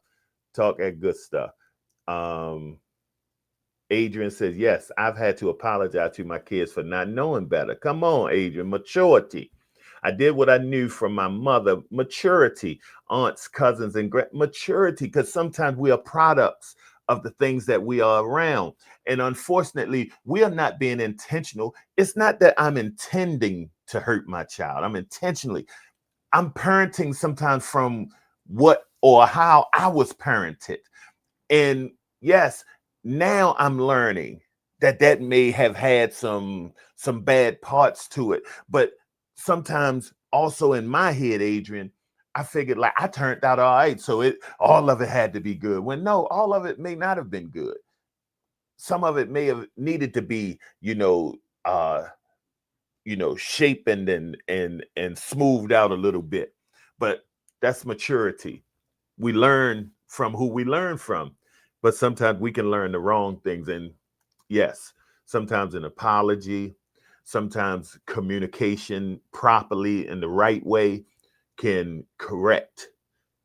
Talk that good stuff. Um, Adrian says, yes, I've had to apologize to my kids for not knowing better. Come on, Adrian, maturity. I did what I knew from my mother, maturity, aunts, cousins, and maturity, because sometimes we are products of the things that we are around. And unfortunately, we are not being intentional. It's not that I'm intending to hurt my child. I'm parenting sometimes from what or how I was parented. And yes, now I'm learning that that may have had some bad parts to it, but sometimes also in my head, Adrian, I figured like I turned out all right, so it all of it had to be good. When no, all of it may not have been good. Some of it may have needed to be, shapened and smoothed out a little bit. But that's maturity. We learn from who we learn from, but sometimes we can learn the wrong things. And yes, sometimes an apology, sometimes communication properly in the right way can correct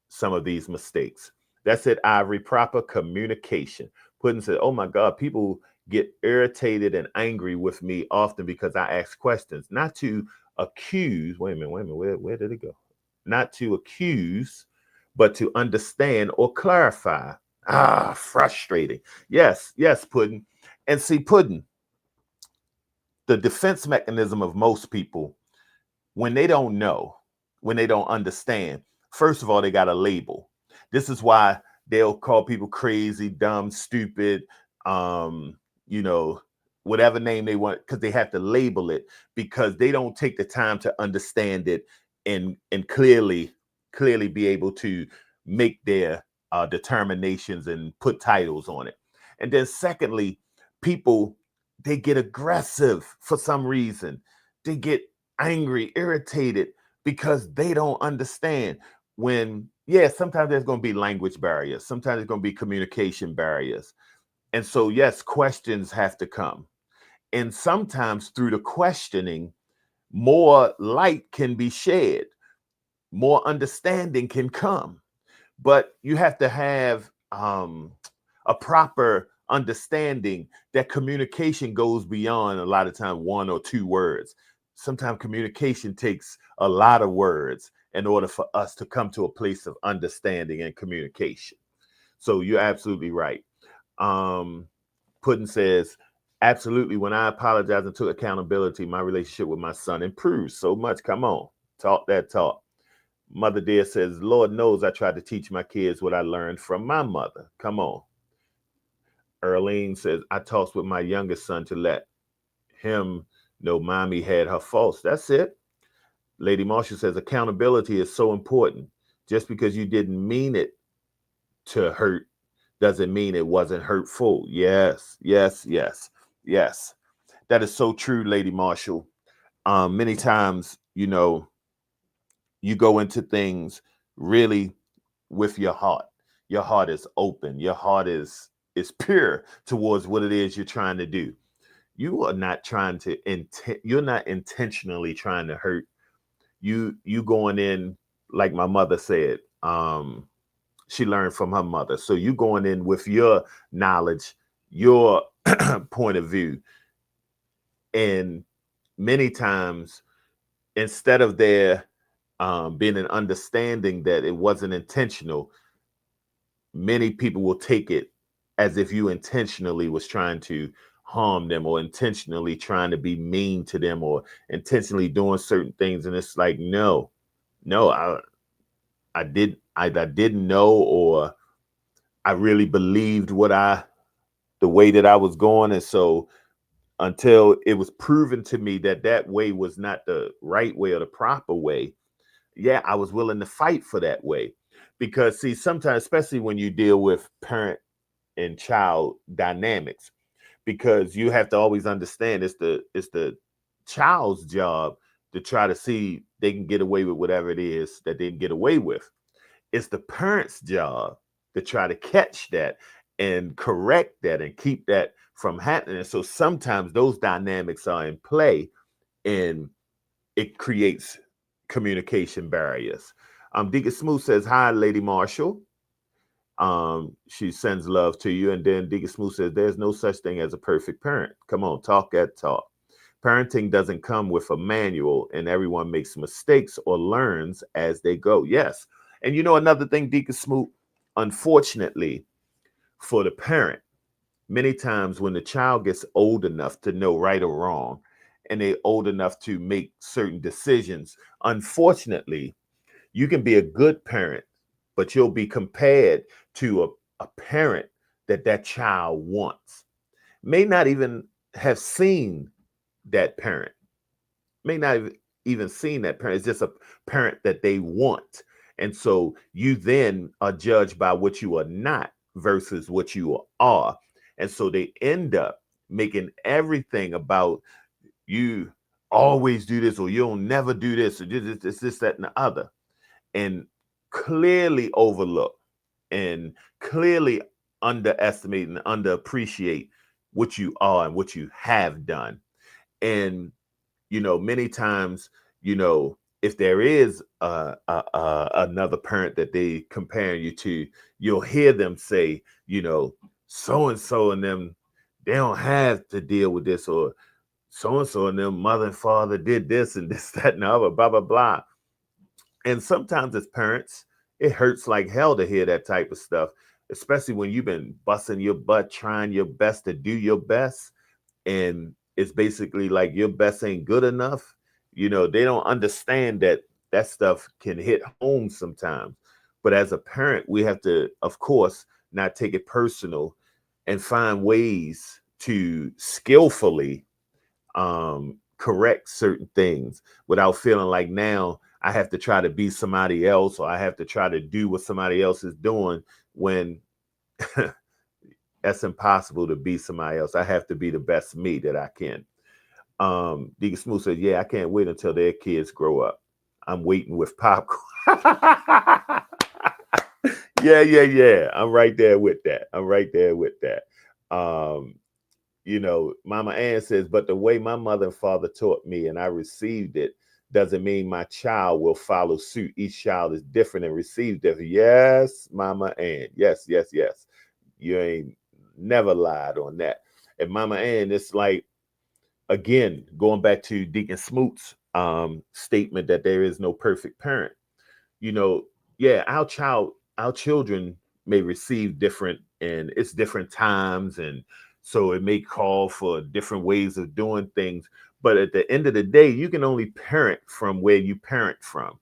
some of these mistakes. That's it, Ivory. Proper communication. Puddin said, oh my God, people get irritated and angry with me often because I ask questions, not to accuse. Wait a minute, where did it go? Not to accuse, but to understand or clarify. Frustrating. Yes, Puddin. And see, Puddin, the defense mechanism of most people, when they don't know, when they don't understand, first of all, they got a label. This is why they'll call people crazy, dumb, stupid, um, you know, whatever name they want, because they have to label it, because they don't take the time to understand it and clearly be able to make their determinations and put titles on it. And then secondly, people, they get aggressive for some reason. They get angry, irritated, because they don't understand. When, yeah, sometimes there's going to be language barriers, sometimes there's going to be communication barriers. And so, yes, questions have to come. And sometimes through the questioning, more light can be shed, more understanding can come. But you have to have a proper understanding that communication goes beyond a lot of time 1 or 2 words. Sometimes communication takes a lot of words in order for us to come to a place of understanding and communication. So you're absolutely right. Puddin says, absolutely. When I apologized and took accountability, my relationship with my son improved so much. Come on, talk that talk. Mother Dear says, Lord knows I tried to teach my kids what I learned from my mother. Come on. Erlene says, I talked with my youngest son to let him know mommy had her faults. That's it. Lady Marshall says, accountability is so important. Just because you didn't mean it to hurt doesn't mean it wasn't hurtful. Yes. That is so true, Lady Marshall. Many times, you go into things really with your heart. Your heart is open. Your heart is pure towards what it is you're trying to do. You are not trying to you're not intentionally trying to hurt. You going in, like my mother said, she learned from her mother. So you going in with your knowledge, your point of view. And many times, instead of there being an understanding that it wasn't intentional, many people will take it as if you intentionally was trying to harm them, or intentionally trying to be mean to them, or intentionally doing certain things. And it's like, no, I didn't know, or I really believed the way that I was going. And so until it was proven to me that that way was not the right way or the proper way, yeah, I was willing to fight for that way. Because see, sometimes, especially when you deal with parent and child dynamics, because you have to always understand it's the child's job to try to see they can get away with whatever it is that they can get away with. It's the parent's job to try to catch that and correct that and keep that from happening. So sometimes those dynamics are in play, and it creates communication barriers. Deacon Smooth says, hi, Lady Marshall. She sends love to you. And then Deacon Smooth says, there's no such thing as a perfect parent. Come on, talk that talk. Parenting doesn't come with a manual, and everyone makes mistakes or learns as they go. Yes. And another thing, Deacon Smoot, unfortunately for the parent, many times when the child gets old enough to know right or wrong, and they're old enough to make certain decisions, unfortunately, you can be a good parent, but you'll be compared to a parent that child wants. May not even have seen that parent, may not have even seen that parent. It's just a parent that they want. And so you then are judged by what you are not versus what you are. And so they end up making everything about you always do this, or you'll never do this, or this, that, and the other. And clearly overlook and clearly underestimate and underappreciate what you are and what you have done. And many times, if there is another parent that they comparing you to, you'll hear them say, so and so and them, they don't have to deal with this, or so and so and them mother and father did this and this, that, and the other, blah, blah, blah. And sometimes as parents, it hurts like hell to hear that type of stuff, especially when you've been busting your butt, trying your best to do your best. And it's basically like your best ain't good enough. They don't understand that stuff can hit home sometimes. But as a parent, we have to, of course, not take it personal and find ways to skillfully correct certain things without feeling like now I have to try to be somebody else, or I have to try to do what somebody else is doing, when that's impossible to be somebody else. I have to be the best me that I can. Deacon Smooth says, yeah, I can't wait until their kids grow up. I'm waiting with popcorn. Yeah. I'm right there with that. Mama Ann says, but the way my mother and father taught me and I received it doesn't mean my child will follow suit. Each child is different and receives different. Yes, Mama Ann. Yes. You ain't never lied on that. And Mama Ann, it's like, again, going back to Deacon Smoot's statement that there is no perfect parent. Our children may receive different, and it's different times, and so it may call for different ways of doing things. But at the end of the day, you can only parent from where you parent from.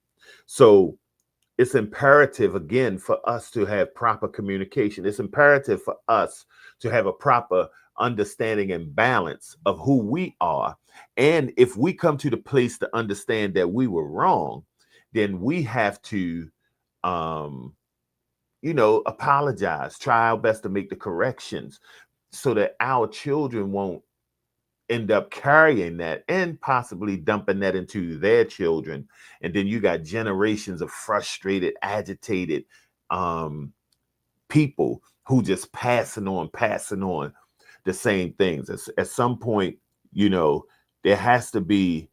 So it's imperative, again, for us to have proper communication. It's imperative for us to have a proper understanding and balance of who we are. And if we come to the place to understand that we were wrong, then we have to, apologize, try our best to make the corrections so that our children won't end up carrying that and possibly dumping that into their children. And then you got generations of frustrated, agitated people who just passing on the same things. At some point, there has to be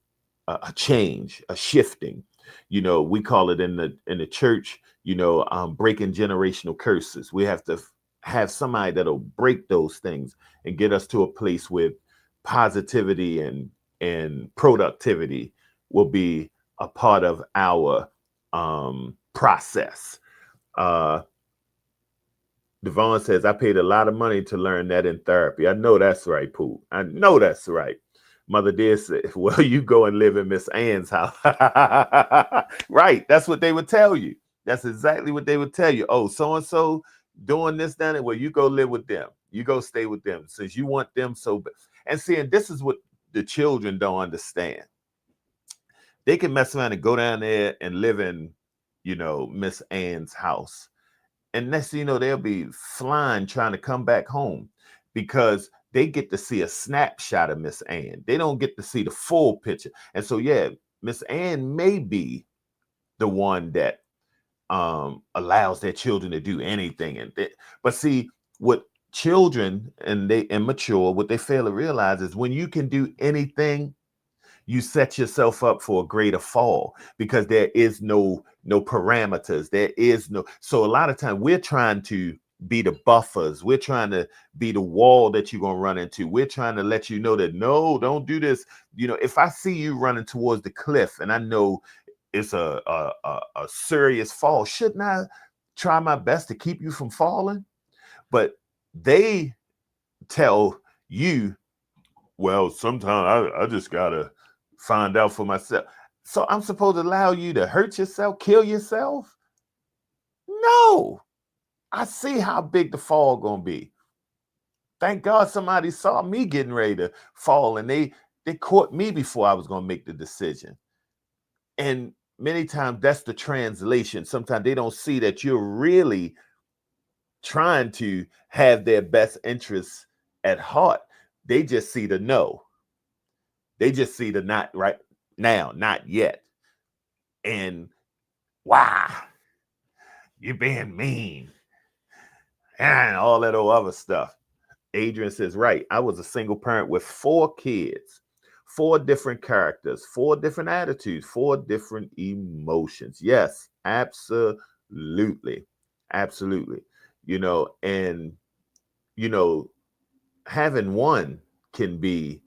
a change, a shifting. We call it in the church, breaking generational curses. We have to have somebody that'll break those things and get us to a place where positivity and productivity will be a part of our process. Devon says, I paid a lot of money to learn that in therapy. I know that's right, Pooh. I know that's right. Mother dear said, well, you go and live in Miss Ann's house. Right. That's what they would tell you. That's exactly what they would tell you. Oh, so-and-so doing this, down there. Well, you go live with them. You go stay with them since you want them so bad. And see, and this is what the children don't understand. They can mess around and go down there and live in, Miss Ann's house. And next thing you know, they'll be flying trying to come back home because they get to see a snapshot of Miss Ann. They don't get to see the full picture. And so, yeah, Miss Ann may be the one that allows their children to do anything. But see, what children and they immature, what they fail to realize is when you can do anything, you set yourself up for a greater fall because there is no parameters. There is no. So a lot of times we're trying to be the buffers. We're trying to be the wall that you're gonna run into. We're trying to let you know that no, don't do this. If I see you running towards the cliff and I know it's a serious fall, shouldn't I try my best to keep you from falling? But they tell you, well, sometimes I just gotta find out for myself. So I'm supposed to allow you to hurt yourself, kill yourself? No. I see how big the fall gonna be. Thank God somebody saw me getting ready to fall and they caught me before I was gonna make the decision. And many times that's the translation. Sometimes they don't see that you're really trying to have their best interests at heart. They just see the no. They just see the not right now, not yet. And wow, you're being mean and all that old other stuff. Adrian says, right, I was a single parent with 4 kids, 4 different characters, 4 different attitudes, 4 different emotions. Yes, absolutely. Absolutely. And, having one can be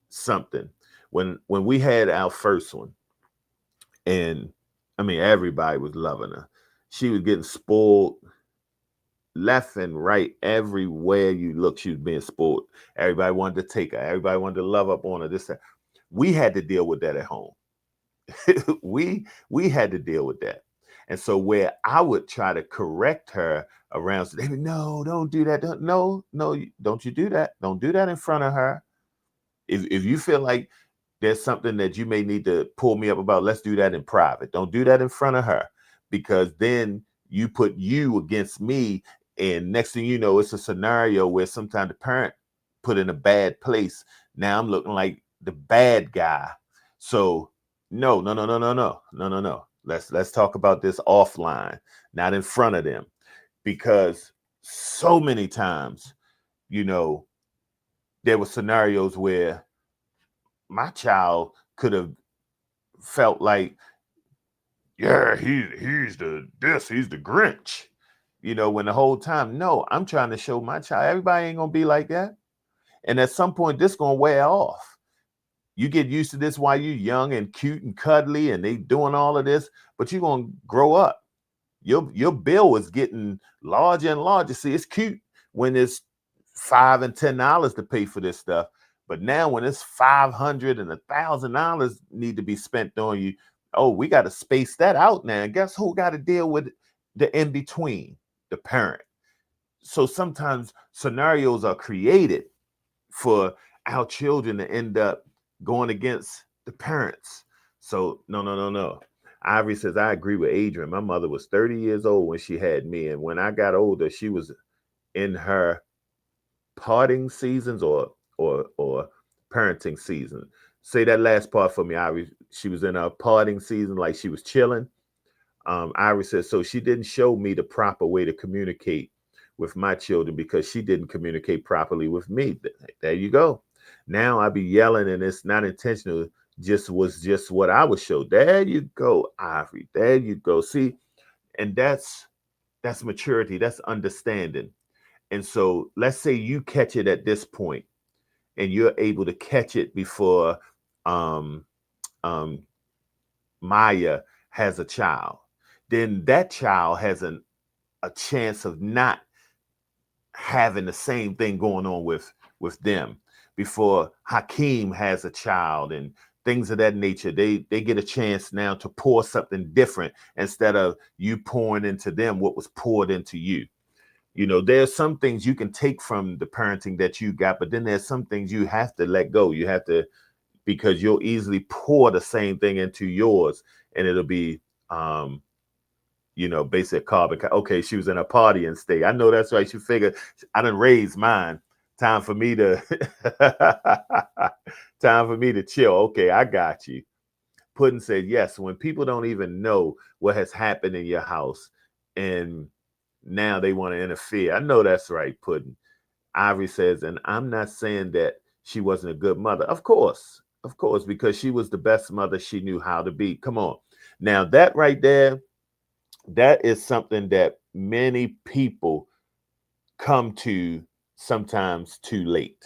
something. When we had our first one, and I mean, everybody was loving her. She was getting spoiled left and right, everywhere you look, she was being spoiled. Everybody wanted to take her. Everybody wanted to love up on her. This, that. We had to deal with that at home. we had to deal with that. And so where I would try to correct her around, so no, don't do that. No, don't you do that. Don't do that in front of her. If you feel like there's something that you may need to pull me up about, let's do that in private. Don't do that in front of her, because then you put you against me. And next thing you know, it's a scenario where sometimes the parent put in a bad place. Now I'm looking like the bad guy. So no. Let's talk about this offline, not in front of them. Because so many times, there were scenarios where my child could have felt like, yeah, he's the Grinch, when the whole time, no, I'm trying to show my child everybody ain't gonna be like that. And at some point, this gonna wear off. You get used to this while you're young and cute and cuddly and they doing all of this, but you're gonna grow up. Your bill is getting larger and larger. See, it's cute when it's $5 and $10 to pay for this stuff. But now when it's $500 and $1,000 need to be spent on you, oh, we got to space that out now. And guess who got to deal with the in between? The parent. So sometimes scenarios are created for our children to end up going against the parents. So no. Ivory says, I agree with Adrian. My mother was 30 years old when she had me. And when I got older, she was in her parting seasons or parenting season. Say that last part for me, Ivory. She was in her parting season, like she was chilling. Ivory says, so she didn't show me the proper way to communicate with my children because she didn't communicate properly with me. There you go. Now I be yelling and it's not intentional. Was just what I was shown. There you go, Ivory. There you go. See, and that's maturity. That's understanding. And so let's say you catch it at this point and you're able to catch it before Maya has a child. Then that child has a chance of not having the same thing going on with them before Hakeem has a child and things of that nature. They get a chance now to pour something different instead of you pouring into them what was poured into you. There's some things you can take from the parenting that you got, but then there's some things you have to let go. You have to, because you'll easily pour the same thing into yours and it'll be basically a carbon. Okay, she was in a partying state. I know that's right. She figured I done raised mine. Time for me to chill. Okay, I got you. Puddin said, yes, when people don't even know what has happened in your house and now they want to interfere. I know that's right, Puddin. Ivory says, and I'm not saying that she wasn't a good mother. Of course. Of course, because she was the best mother she knew how to be. Come on. Now, that right there, that is something that many people come to sometimes too late.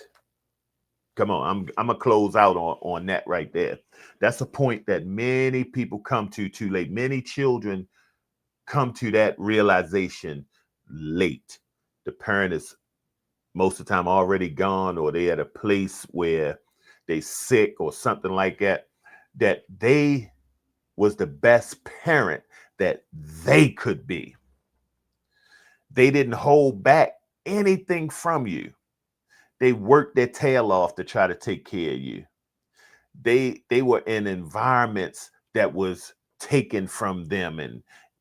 Come on, I'm gonna close out on that right there. That's a point that many people come to too late. Many children come to that realization late. The parent is most of the time already gone, or they at a place where they sick or something like that, that they was the best parent that they could be. They didn't hold back anything from you. They worked their tail off to try to take care of you. They were in environments that was taken from them,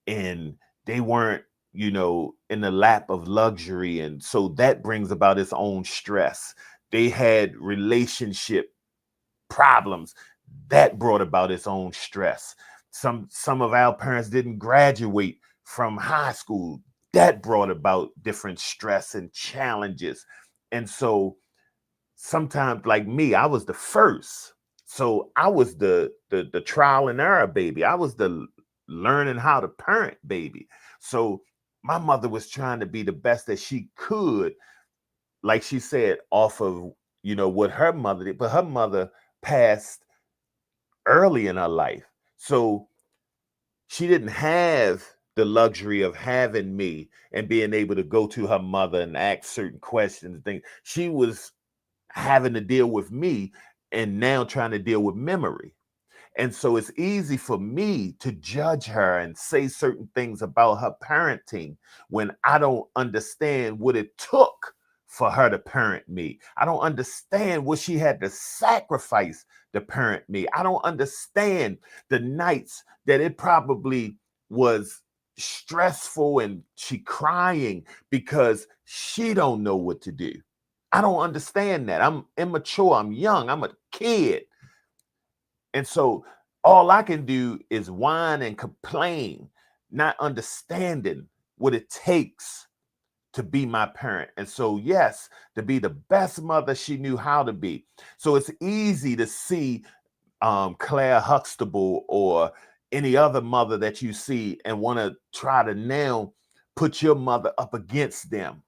and they weren't, in the lap of luxury, and so that brings about its own stress. They had relationship problems that brought about its own stress. Some of our parents didn't graduate from high school. That brought about different stress and challenges. And so sometimes, like me, I was the first. So I was the trial and error baby. I was the learning how to parent baby. So my mother was trying to be the best that she could, like she said, off of what her mother did, but her mother passed early in her life. So she didn't have the luxury of having me and being able to go to her mother and ask certain questions and things. She was having to deal with me and now trying to deal with memory. And so it's easy for me to judge her and say certain things about her parenting when I don't understand what it took for her to parent me. I don't understand what she had to sacrifice to parent me. I don't understand the nights that it probably was stressful and she crying because she don't know what to do. I don't understand that. I'm immature. I'm young. I'm a kid. And so all I can do is whine and complain, not understanding what it takes to be my parent. And so, yes, to be the best mother she knew how to be. So it's easy to see Claire Huxtable or any other mother that you see and want to try to now put your mother up against them.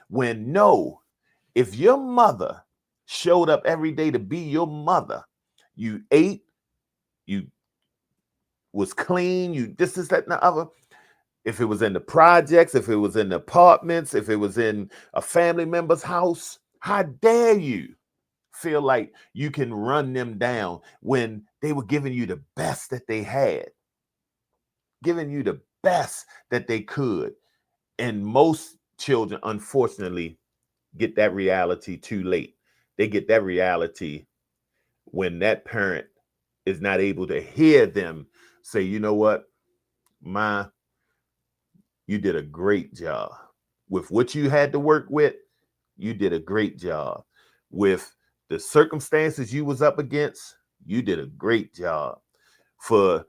When no, if your mother showed up every day to be your mother, you ate, you was clean, you this, that, and the other. If it was in the projects, if it was in the apartments, if it was in a family member's house, how dare you feel like you can run them down when they were giving you the best that they had, giving you the best that they could. And most children, unfortunately, get that reality too late. They get that reality when that parent is not able to hear them say, you know what, Ma, you did a great job. With what you had to work with, you did a great job. With the circumstances you was up against, you did a great job. For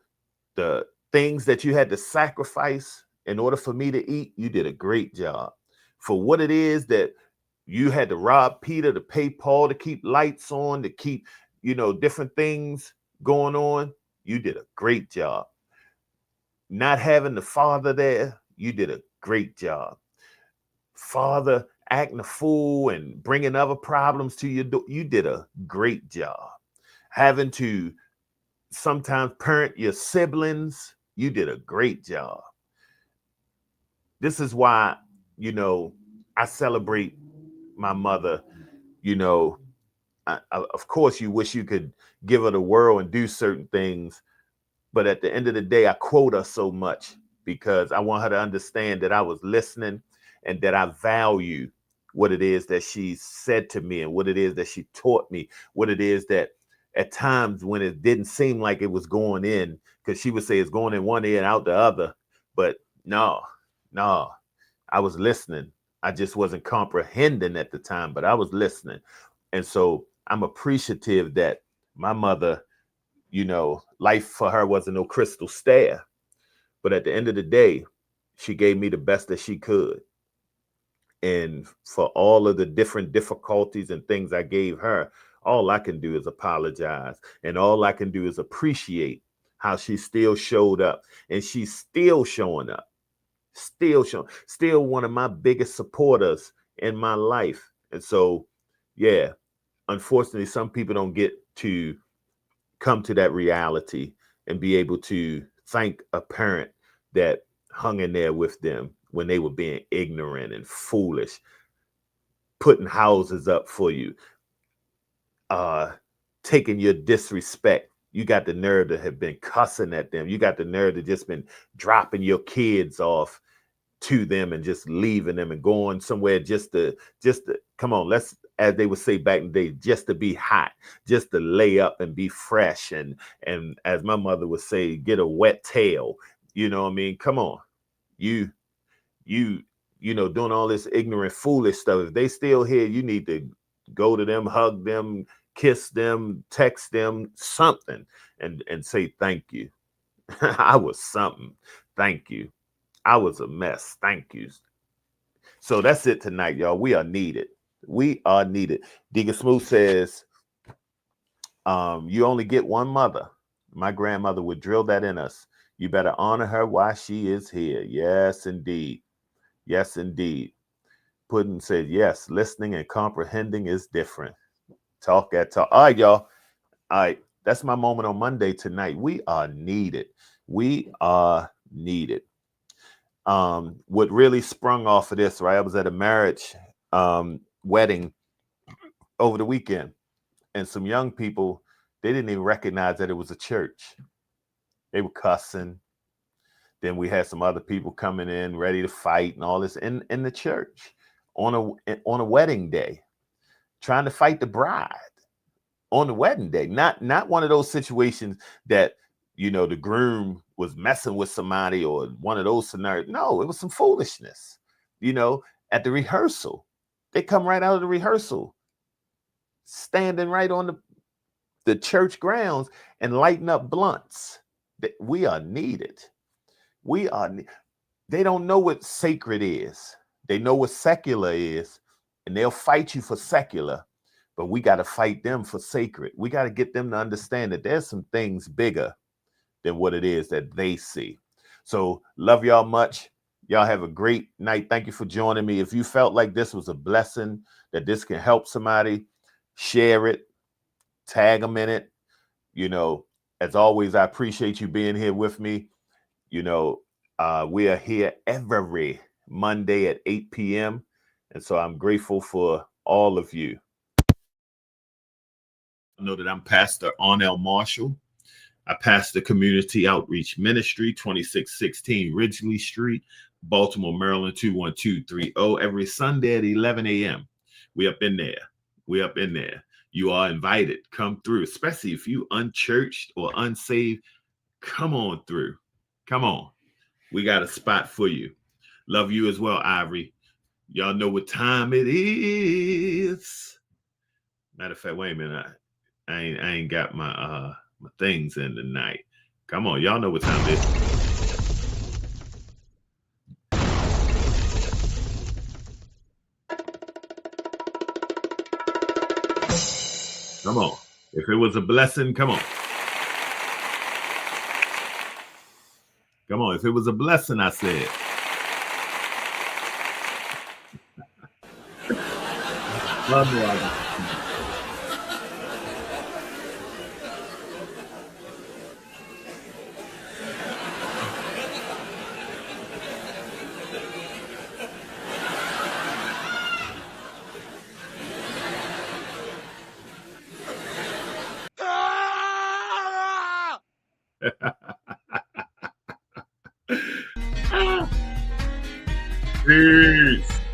the things that you had to sacrifice in order for me to eat, you did a great job. For what it is that you had to rob Peter to pay Paul to keep lights on, to keep, different things going on, you did a great job. Not having the father there, you did a great job. Father acting a fool and bringing other problems to you, you did a great job. Having to sometimes parent your siblings, you did a great job. This is why, I celebrate my mother. Of course, you wish you could give her the world and do certain things. But at the end of the day, I quote her so much because I want her to understand that I was listening and that I value what it is that she said to me and what it is that she taught me, what it is that at times when it didn't seem like it was going in, because she would say it's going in one ear and out the other. But no, I was listening. I just wasn't comprehending at the time, but I was listening. And so I'm appreciative that my mother, life for her wasn't no crystal stair. But at the end of the day, she gave me the best that she could. And for all of the different difficulties and things I gave her, all I can do is apologize. And all I can do is appreciate how she still showed up. And she's still showing up, still showing, still one of my biggest supporters in my life. And so, yeah, unfortunately, some people don't get to come to that reality and be able to thank a parent that hung in there with them when they were being ignorant and foolish, putting houses up for you, taking your disrespect. You got the nerve to have been cussing at them. You got the nerve to just been dropping your kids off to them and just leaving them and going somewhere just to come on, let's, as they would say back in the day, just to be hot, just to lay up and be fresh, and as my mother would say, get a wet tail. You know what I mean? Come on. You doing all this ignorant, foolish stuff. If they still here, you need to go to them, hug them, kiss them, text them, something, and say thank you. I was something. Thank you. I was a mess. Thank you. So that's it tonight, y'all. We are needed. We are needed. Deacon Smooth says, you only get one mother. My grandmother would drill that in us. You better honor her while she is here. Yes, indeed. Yes, indeed. Puddin said, yes, listening and comprehending is different. Talk that talk. All right, y'all. All right. That's my moment on Monday tonight. We are needed. We are needed. What really sprung off of this, right? I was at a marriage wedding over the weekend, and some young people, they didn't even recognize that it was a church. They were cussing. Then we had some other people coming in ready to fight and all this in the church on a wedding day, trying to fight the bride on the wedding day. Not one of those situations that, the groom was messing with somebody or one of those scenarios. No, it was some foolishness. At the rehearsal, they come right out of the rehearsal, standing right on the church grounds and lighting up blunts. We are needed. They don't know what sacred is. They know what secular is, and they'll fight you for secular, but we got to fight them for sacred. We got to get them to understand that there's some things bigger than what it is that they see. So love y'all much. Y'all have a great night. Thank you for joining me. If you felt like this was a blessing, that this can help somebody, share it, tag them in it. As always, I appreciate you being here with me. We are here every Monday at 8 p.m. And so I'm grateful for all of you. I know that I'm Pastor Arnel Marshall. I pastor Community Outreach Ministry, 2616 Ridgely Street, Baltimore, Maryland, 21230, every Sunday at 11 a.m. We up in there. We up in there. You are invited. Come through, especially if you unchurched or unsaved. Come on through. Come on. We got a spot for you. Love you as well, Ivory. Y'all know what time it is. Matter of fact, wait a minute. I ain't got my things in tonight. Come on, y'all know what time it is. Come on. If it was a blessing, come on. Come on. If it was a blessing, I said. Love you. Peace.